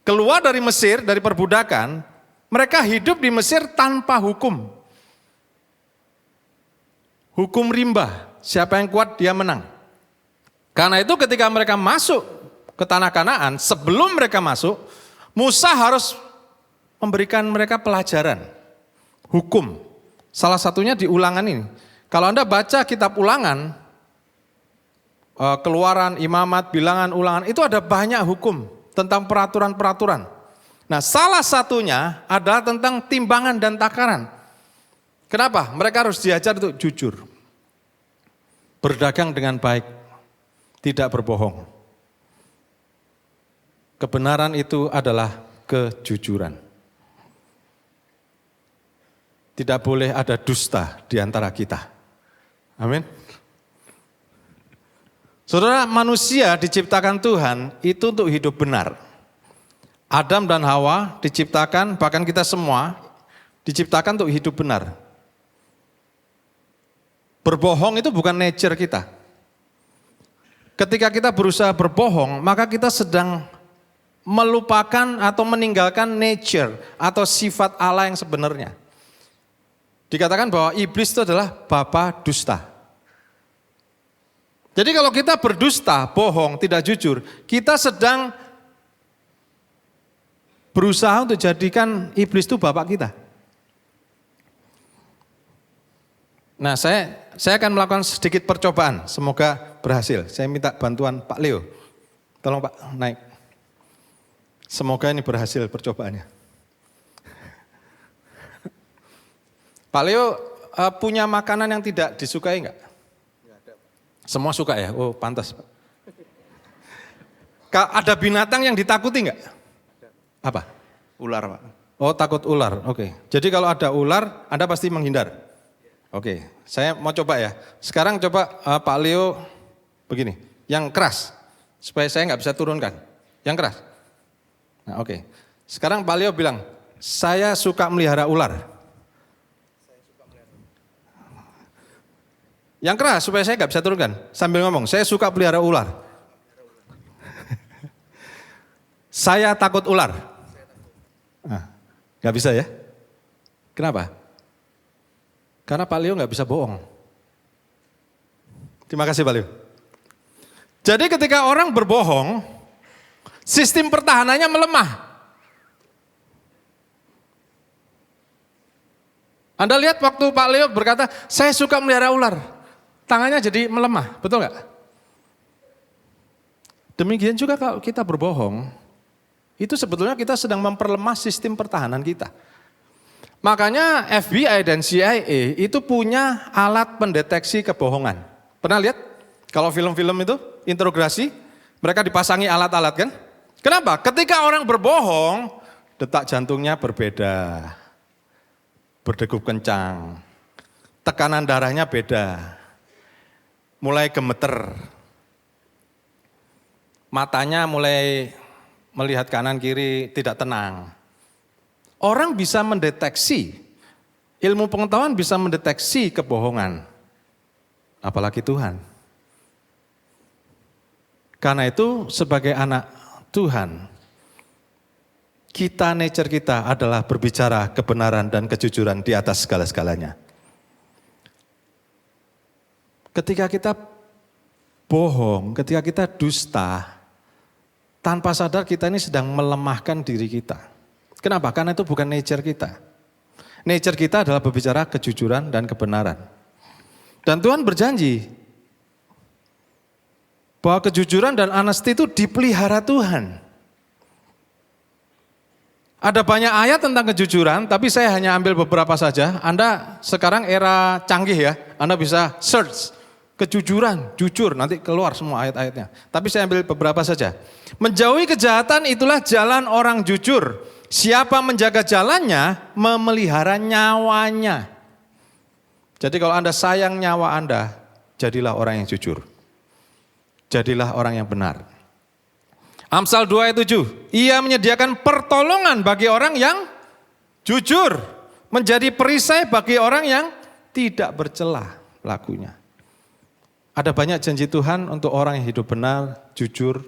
keluar dari Mesir, dari perbudakan. Mereka hidup di Mesir tanpa hukum. Hukum rimba, siapa yang kuat dia menang. Karena itu ketika mereka masuk ke tanah Kanaan, sebelum mereka masuk, Musa harus memberikan mereka pelajaran, hukum. Salah satunya di Ulangan ini. Kalau Anda baca kitab Ulangan, Keluaran, Imamat, Bilangan, Ulangan, itu ada banyak hukum tentang peraturan-peraturan. Nah, salah satunya adalah tentang timbangan dan takaran. Kenapa? Mereka harus diajar untuk jujur. Berdagang dengan baik, tidak berbohong. Kebenaran itu adalah kejujuran. Tidak boleh ada dusta di antara kita. Amin. Saudara, manusia diciptakan Tuhan itu untuk hidup benar. Adam dan Hawa diciptakan, bahkan kita semua diciptakan untuk hidup benar. Berbohong itu bukan nature kita. Ketika kita berusaha berbohong, maka kita sedang melupakan atau meninggalkan nature atau sifat Allah yang sebenarnya. Dikatakan bahwa iblis itu adalah bapa dusta. Jadi kalau kita berdusta, bohong, tidak jujur, kita sedang berusaha untuk jadikan iblis itu bapak kita. Nah, saya akan melakukan sedikit percobaan, semoga berhasil. Saya minta bantuan Pak Leo. Tolong Pak, naik. Semoga ini berhasil percobaannya. Pak Leo punya makanan yang tidak disukai enggak? Semua suka ya? Oh, pantas Pak. Ada binatang yang ditakuti enggak? Apa? Ular, Pak. Oh, takut ular. Oke. Jadi kalau ada ular, Anda pasti menghindar. Oke. Saya mau coba ya. Sekarang coba Pak Leo begini, yang keras, supaya saya nggak bisa turunkan. Yang keras. Nah, oke. Sekarang Pak Leo bilang, saya suka melihara ular. Yang keras supaya saya nggak bisa turunkan. Sambil ngomong, saya suka pelihara ular. Saya takut ular. Nah, gak bisa ya? Kenapa? Karena Pak Leo gak bisa bohong. Terima kasih Pak Leo. Jadi ketika orang berbohong, sistem pertahanannya melemah. Anda lihat waktu Pak Leo berkata, saya suka melihara ular. Tangannya jadi melemah, betul gak? Demikian juga kalau kita berbohong, itu sebetulnya kita sedang memperlemah sistem pertahanan kita. Makanya FBI dan CIA itu punya alat pendeteksi kebohongan. Pernah lihat? Kalau film-film itu, interogasi, mereka dipasangi alat-alat kan? Kenapa? Ketika orang berbohong, detak jantungnya berbeda. Berdegup kencang. Tekanan darahnya beda. Mulai gemeter. Matanya mulai melihat kanan kiri tidak tenang. Orang bisa mendeteksi, ilmu pengetahuan bisa mendeteksi kebohongan. Apalagi Tuhan. Karena itu sebagai anak Tuhan, nature kita adalah berbicara kebenaran dan kejujuran di atas segala-segalanya. Ketika kita bohong, ketika kita dusta, tanpa sadar kita ini sedang melemahkan diri kita. Kenapa? Karena itu bukan nature kita. Nature kita adalah berbicara kejujuran dan kebenaran. Dan Tuhan berjanji bahwa kejujuran dan honesty itu dipelihara Tuhan. Ada banyak ayat tentang kejujuran, tapi saya hanya ambil beberapa saja. Anda sekarang era canggih ya, Anda bisa search kejujuran, jujur, nanti keluar semua ayat-ayatnya. Tapi saya ambil beberapa saja. Menjauhi kejahatan itulah jalan orang jujur. Siapa menjaga jalannya, memelihara nyawanya. Jadi kalau Anda sayang nyawa Anda, jadilah orang yang jujur. Jadilah orang yang benar. Amsal 2 ayat 7, ia menyediakan pertolongan bagi orang yang jujur, menjadi perisai bagi orang yang tidak bercela lakunya. Ada banyak janji Tuhan untuk orang yang hidup benar, jujur,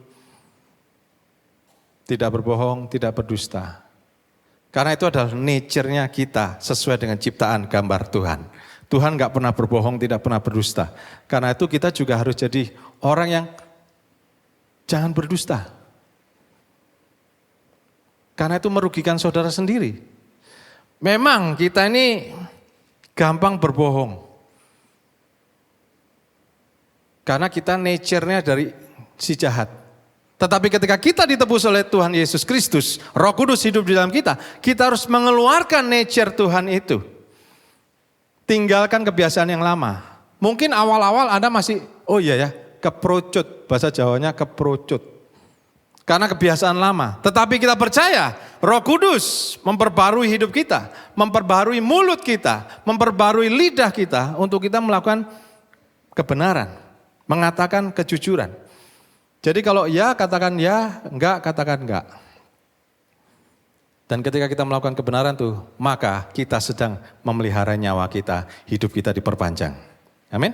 tidak berbohong, tidak berdusta. Karena itu adalah nature-nya kita sesuai dengan ciptaan gambar Tuhan. Tuhan gak pernah berbohong, tidak pernah berdusta. Karena itu kita juga harus jadi orang yang jangan berdusta. Karena itu merugikan saudara sendiri. Memang kita ini gampang berbohong. Karena kita nature-nya dari si jahat. Tetapi ketika kita ditebus oleh Tuhan Yesus Kristus, Roh Kudus hidup di dalam kita harus mengeluarkan nature Tuhan itu. Tinggalkan kebiasaan yang lama. Mungkin awal-awal Anda masih, oh iya ya, keprocut, bahasa Jawanya keprocut. Karena kebiasaan lama. Tetapi kita percaya Roh Kudus memperbarui hidup kita, memperbarui mulut kita, memperbarui lidah kita untuk kita melakukan kebenaran, mengatakan kejujuran. Jadi kalau ya katakan ya, enggak katakan enggak. Dan ketika kita melakukan kebenaran tuh, maka kita sedang memelihara nyawa kita, hidup kita diperpanjang. Amin.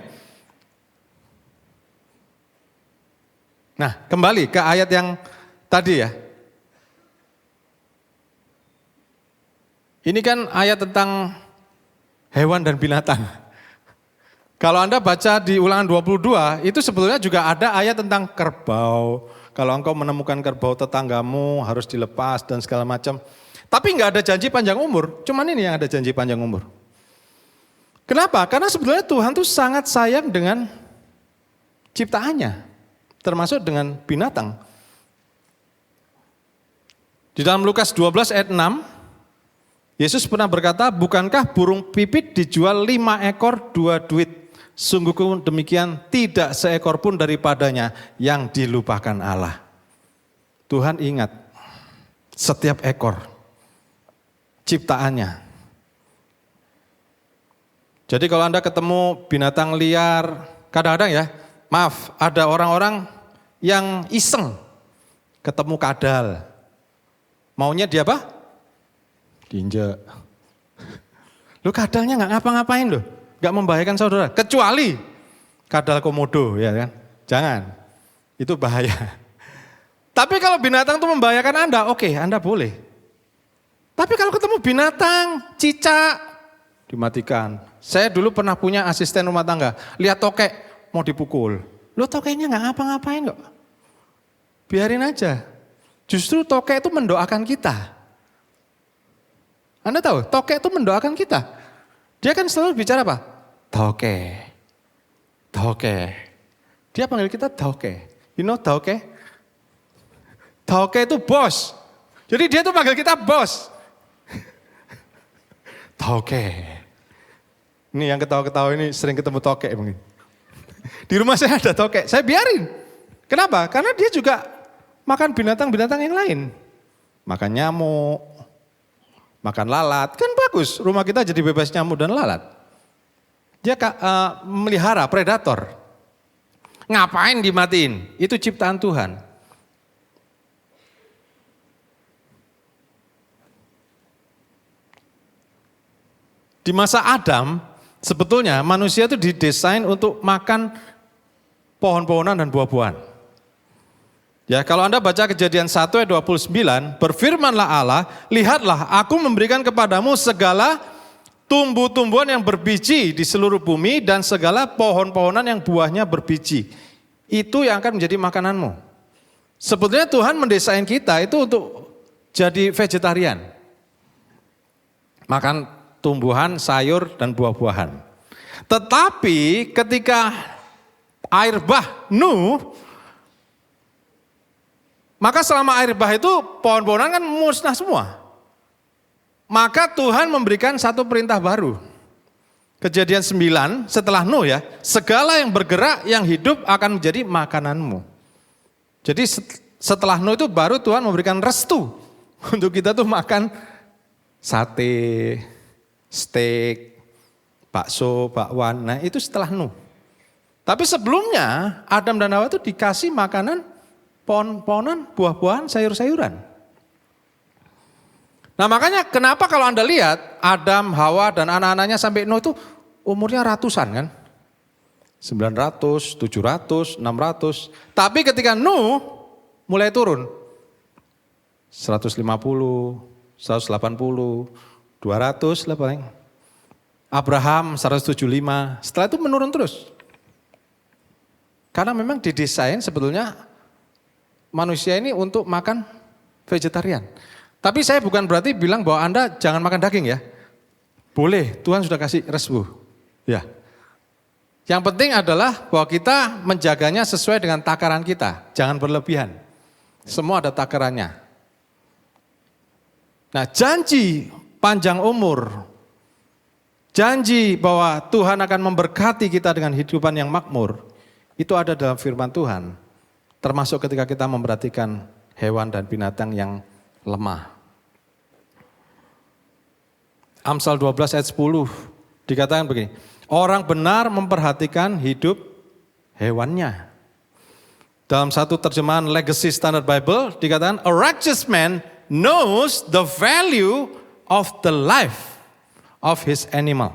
Nah, kembali ke ayat yang tadi ya. Ini kan ayat tentang hewan dan binatang. Kalau Anda baca di Ulangan 22, itu sebetulnya juga ada ayat tentang kerbau. Kalau engkau menemukan kerbau tetanggamu harus dilepas dan segala macam. Tapi enggak ada janji panjang umur, cuman ini yang ada janji panjang umur. Kenapa? Karena sebetulnya Tuhan tuh sangat sayang dengan ciptaannya, termasuk dengan binatang. Di dalam Lukas 12 ayat 6, Yesus pernah berkata, bukankah burung pipit dijual 5 ekor 2 duit? Sungguh demikian tidak seekor pun daripadanya yang dilupakan Allah. Tuhan ingat setiap ekor ciptaannya. Jadi kalau Anda ketemu binatang liar, kadang-kadang ya, maaf, ada orang-orang yang iseng ketemu kadal. Maunya dia apa? Diinjek. Lu kadalnya nggak ngapa-ngapain loh. Gak membahayakan saudara, kecuali kadal komodo ya kan, jangan, itu bahaya. Tapi kalau binatang itu membahayakan Anda, oke, Anda boleh. Tapi kalau ketemu binatang, cicak, dimatikan. Saya dulu pernah punya asisten rumah tangga, lihat tokek mau dipukul. Lo tokeknya gak ngapa-ngapain kok, biarin aja. Justru tokek itu mendoakan kita. Anda tahu, tokek itu mendoakan kita. Dia kan selalu bicara apa? Toke. Dia panggil kita Toke. You know Toke? Toke itu bos. Jadi dia tuh panggil kita bos. Toke. Ini yang ketawa-ketawa ini sering ketemu Toke mungkin. Di rumah saya ada Toke, saya biarin. Kenapa? Karena dia juga makan binatang-binatang yang lain. Makan nyamuk. Makan lalat, kan bagus. Rumah kita jadi bebas nyamuk dan lalat. Dia melihara predator. Ngapain dimatiin? Itu ciptaan Tuhan. Di masa Adam, sebetulnya manusia itu didesain untuk makan pohon-pohonan dan buah-buahan. Ya, kalau Anda baca Kejadian 1 ayat 29, berfirmanlah Allah, lihatlah aku memberikan kepadamu segala tumbuh-tumbuhan yang berbiji di seluruh bumi dan segala pohon-pohonan yang buahnya berbiji. Itu yang akan menjadi makananmu. Sebetulnya Tuhan mendesain kita itu untuk jadi vegetarian. Makan tumbuhan, sayur, dan buah-buahan. Tetapi ketika air bah Nuh, maka selama air bah itu pohon-pohonan kan musnah semua. Maka Tuhan memberikan satu perintah baru. Kejadian 9 setelah Nuh ya, segala yang bergerak yang hidup akan menjadi makananmu. Jadi setelah Nuh itu baru Tuhan memberikan restu untuk kita tuh makan sate, steak, bakso, bakwan. Nah itu setelah Nuh. Tapi sebelumnya Adam dan Hawa itu dikasih makanan pohon-pohonan, buah-buahan, sayur-sayuran. Nah makanya kenapa kalau Anda lihat Adam, Hawa dan anak-anaknya sampai Nuh itu umurnya ratusan kan. 900, 700, 600. Tapi ketika Nuh mulai turun 150, 180, 200 lah paling. Abraham 175, setelah itu menurun terus. Karena memang didesain sebetulnya manusia ini untuk makan vegetarian. Tapi saya bukan berarti bilang bahwa Anda jangan makan daging ya. Boleh, Tuhan sudah kasih restu. Ya. Yang penting adalah bahwa kita menjaganya sesuai dengan takaran kita. Jangan berlebihan. Semua ada takarannya. Nah janji panjang umur, janji bahwa Tuhan akan memberkati kita dengan hidupan yang makmur, itu ada dalam firman Tuhan. Termasuk ketika kita memperhatikan hewan dan binatang yang lemah. Amsal 12 ayat 10 dikatakan begini, orang benar memperhatikan hidup hewannya. Dalam satu terjemahan Legacy Standard Bible dikatakan, a righteous man knows the value of the life of his animal.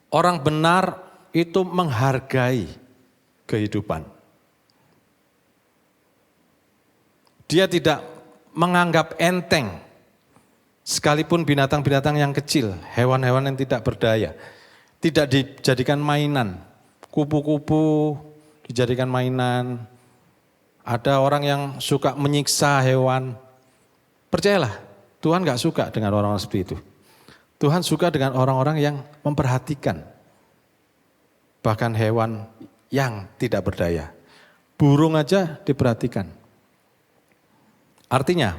Orang benar itu menghargai kehidupan. Dia tidak menganggap enteng, sekalipun binatang-binatang yang kecil, hewan-hewan yang tidak berdaya, tidak dijadikan mainan. Kupu-kupu dijadikan mainan. Ada orang yang suka menyiksa hewan. Percayalah, Tuhan gak suka dengan orang-orang seperti itu. Tuhan suka dengan orang-orang yang memperhatikan. Bahkan hewan yang tidak berdaya. Burung aja diperhatikan. Artinya,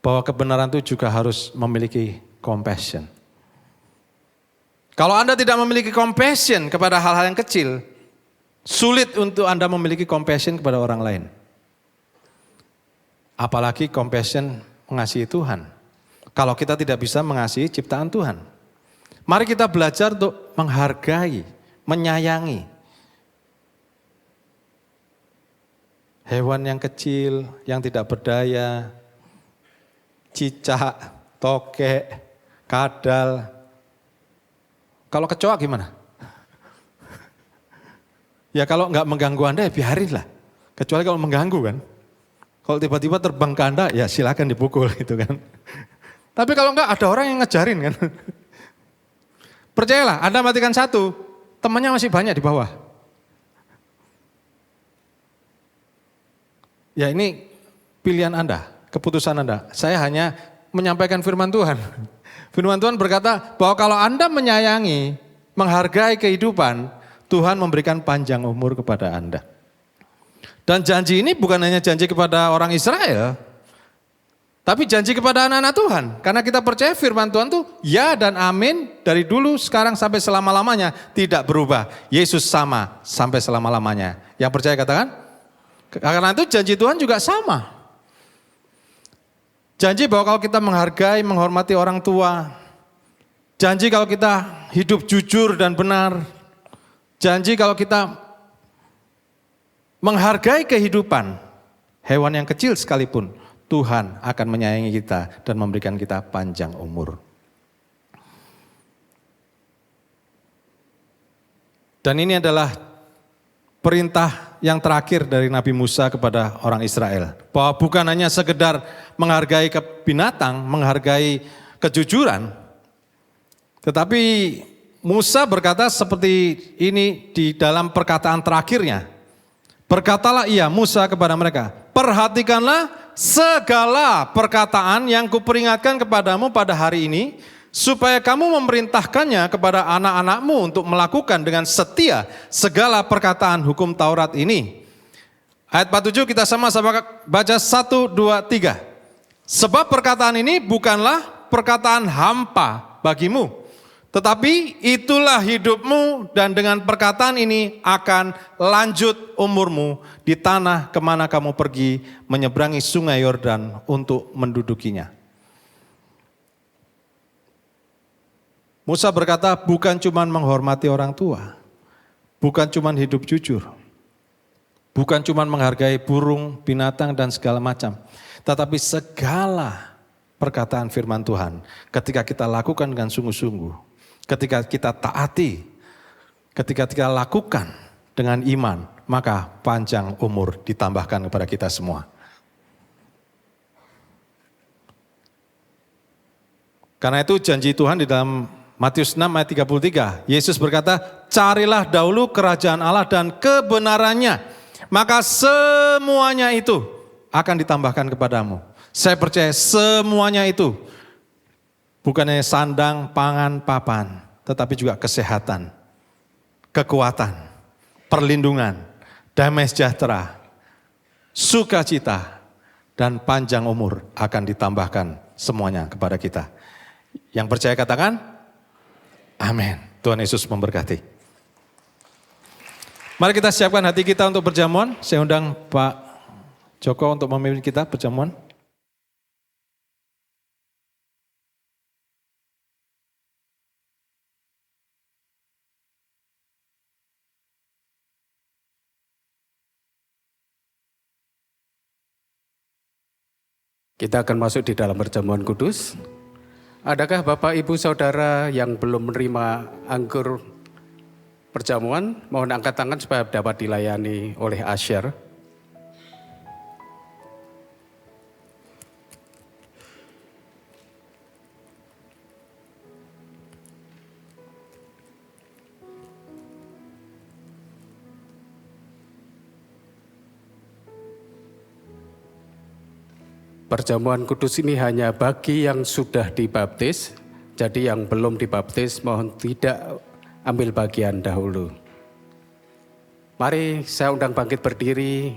bahwa kebenaran itu juga harus memiliki compassion. Kalau Anda tidak memiliki compassion kepada hal-hal yang kecil, sulit untuk Anda memiliki compassion kepada orang lain. Apalagi compassion mengasihi Tuhan. Kalau kita tidak bisa mengasihi ciptaan Tuhan. Mari kita belajar untuk menghargai, menyayangi hewan yang kecil, yang tidak berdaya, cicak, tokek, kadal. Kalau kecoa gimana? Ya kalau nggak mengganggu Anda ya biarin lah. Kecuali kalau mengganggu kan. Kalau tiba-tiba terbang ke Anda ya silakan dipukul gitu kan. Tapi kalau enggak ada orang yang ngejarin kan. Percayalah Anda matikan satu, temannya masih banyak di bawah. Ya ini pilihan Anda, keputusan Anda. Saya hanya menyampaikan firman Tuhan. Firman Tuhan berkata bahwa kalau Anda menyayangi, menghargai kehidupan, Tuhan memberikan panjang umur kepada Anda. Dan janji ini bukan hanya janji kepada orang Israel, tapi janji kepada anak-anak Tuhan. Karena kita percaya firman Tuhan itu ya dan amin dari dulu, sekarang sampai selama-lamanya tidak berubah. Yesus sama sampai selama-lamanya. Yang percaya katakan? Karena itu janji Tuhan juga sama. Janji bahwa kalau kita menghargai, menghormati orang tua. Janji kalau kita hidup jujur dan benar. Janji kalau kita menghargai kehidupan, hewan yang kecil sekalipun, Tuhan akan menyayangi kita dan memberikan kita panjang umur. Dan ini adalah perintah yang terakhir dari Nabi Musa kepada orang Israel. Bahwa bukan hanya sekedar menghargai binatang, menghargai kejujuran. Tetapi Musa berkata seperti ini di dalam perkataan terakhirnya. Berkatalah ia Musa kepada mereka, perhatikanlah segala perkataan yang kuperingatkan kepadamu pada hari ini, supaya kamu memerintahkannya kepada anak-anakmu untuk melakukan dengan setia segala perkataan hukum Taurat ini. Ayat 47 kita sama-sama baca 1, 2, 3. Sebab perkataan ini bukanlah perkataan hampa bagimu, tetapi itulah hidupmu, dan dengan perkataan ini akan lanjut umurmu di tanah kemana kamu pergi menyeberangi sungai Yordan untuk mendudukinya. Musa berkata bukan cuma menghormati orang tua, bukan cuma hidup jujur, bukan cuma menghargai burung, binatang dan segala macam. Tetapi segala perkataan firman Tuhan ketika kita lakukan dengan sungguh-sungguh, ketika kita taati, ketika kita lakukan dengan iman, maka panjang umur ditambahkan kepada kita semua. Karena itu janji Tuhan di dalam Matius 6 ayat 33, Yesus berkata, carilah dahulu kerajaan Allah dan kebenarannya, maka semuanya itu akan ditambahkan kepadamu. Saya percaya semuanya itu, bukan hanya sandang, pangan, papan, tetapi juga kesehatan, kekuatan, perlindungan, damai sejahtera, sukacita, dan panjang umur akan ditambahkan semuanya kepada kita. Yang percaya katakan, amin. Tuhan Yesus memberkati. Mari kita siapkan hati kita untuk perjamuan. Saya undang Pak Joko untuk memimpin kita perjamuan. Kita akan masuk di dalam perjamuan kudus. Adakah Bapak Ibu Saudara yang belum menerima anggur perjamuan? Mohon angkat tangan supaya dapat dilayani oleh Asher. Perjamuan kudus ini hanya bagi yang sudah dibaptis, jadi yang belum dibaptis mohon tidak ambil bagian dahulu. Mari saya undang bangkit berdiri,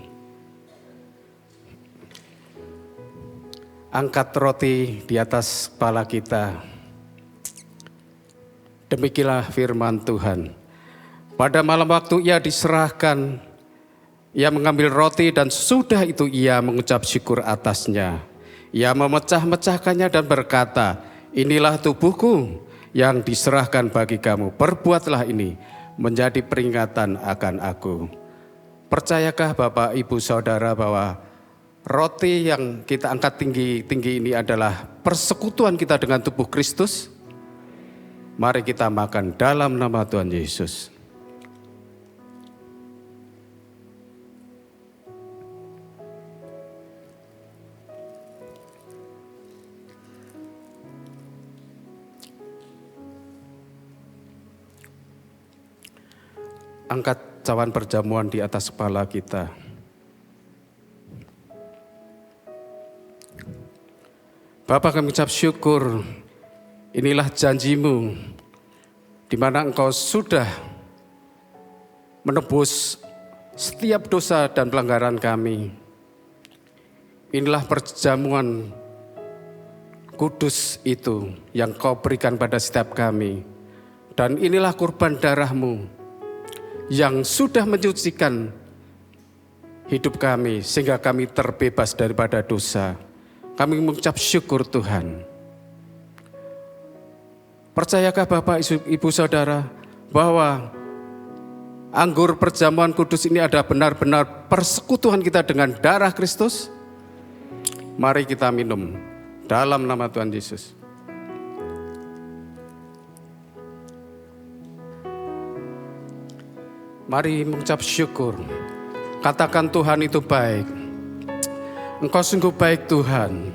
angkat roti di atas kepala kita. Demikianlah firman Tuhan. Pada malam waktu ia diserahkan, ia mengambil roti dan sudah itu ia mengucap syukur atasnya. Ia memecah-mecahkannya dan berkata, inilah tubuhku yang diserahkan bagi kamu. Perbuatlah ini menjadi peringatan akan aku. Percayakah Bapak Ibu Saudara bahwa roti yang kita angkat tinggi-tinggi ini adalah persekutuan kita dengan tubuh Kristus? Mari kita makan dalam nama Tuhan Yesus. Angkat cawan perjamuan di atas kepala kita. Bapa, kami ucap syukur, inilah janjimu, di mana Engkau sudah menebus setiap dosa dan pelanggaran kami. Inilah perjamuan kudus itu yang Kau berikan pada setiap kami. Dan inilah kurban darah-Mu yang sudah menyucikan hidup kami sehingga kami terbebas daripada dosa. Kami mengucap syukur Tuhan. Percayakah Bapak Ibu Saudara bahwa anggur perjamuan kudus ini adalah benar-benar persekutuan kita dengan darah Kristus? Mari kita minum dalam nama Tuhan Yesus. Mari mengucap syukur. Katakan Tuhan itu baik. Engkau sungguh baik Tuhan.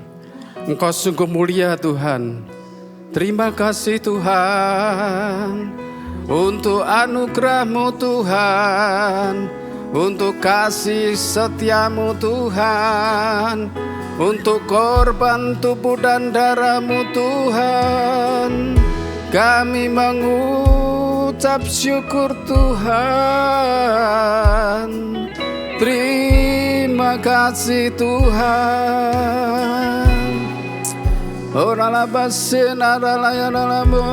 Engkau sungguh mulia Tuhan. Terima kasih Tuhan untuk anugerah-Mu Tuhan, untuk kasih setia-Mu Tuhan, untuk korban tubuh dan darah-Mu Tuhan. Kami mengucap syukur Tuhan. Terima kasih Tuhan. Ora basin adalah yang dalammu.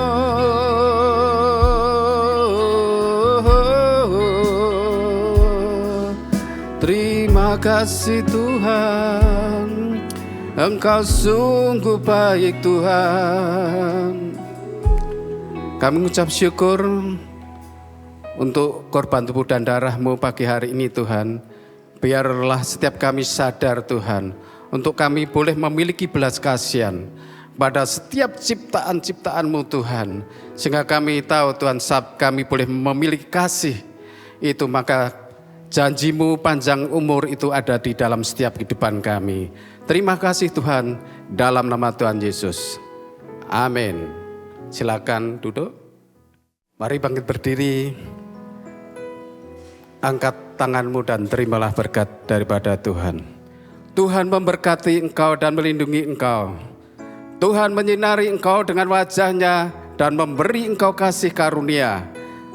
Terima kasih Tuhan. Engkau sungguh baik Tuhan. Kami mengucap syukur untuk korban tubuh dan darah-Mu pagi hari ini Tuhan. Biarlah setiap kami sadar Tuhan, untuk kami boleh memiliki belas kasihan pada setiap ciptaan-ciptaan-Mu Tuhan. Sehingga kami tahu Tuhan, saat kami boleh memiliki kasih itu, maka janji-Mu panjang umur itu ada di dalam setiap kehidupan kami. Terima kasih Tuhan, dalam nama Tuhan Yesus. Amin. Silakan duduk. Mari bangkit berdiri. Angkat tanganmu dan terimalah berkat daripada Tuhan. Tuhan memberkati engkau dan melindungi engkau. Tuhan menyinari engkau dengan wajah-Nya dan memberi engkau kasih karunia.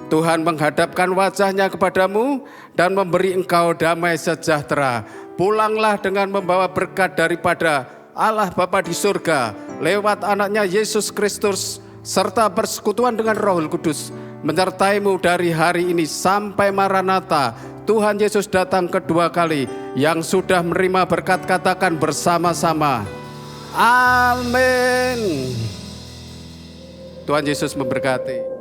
Tuhan menghadapkan wajah-Nya kepadamu dan memberi engkau damai sejahtera. Pulanglah dengan membawa berkat daripada Allah Bapa di surga lewat anaknya Yesus Kristus, serta persekutuan dengan Roh Kudus menyertaimu dari hari ini sampai Maranatha, Tuhan Yesus datang kedua kali. Yang sudah menerima berkat katakan bersama-sama, amin. Tuhan Yesus memberkati.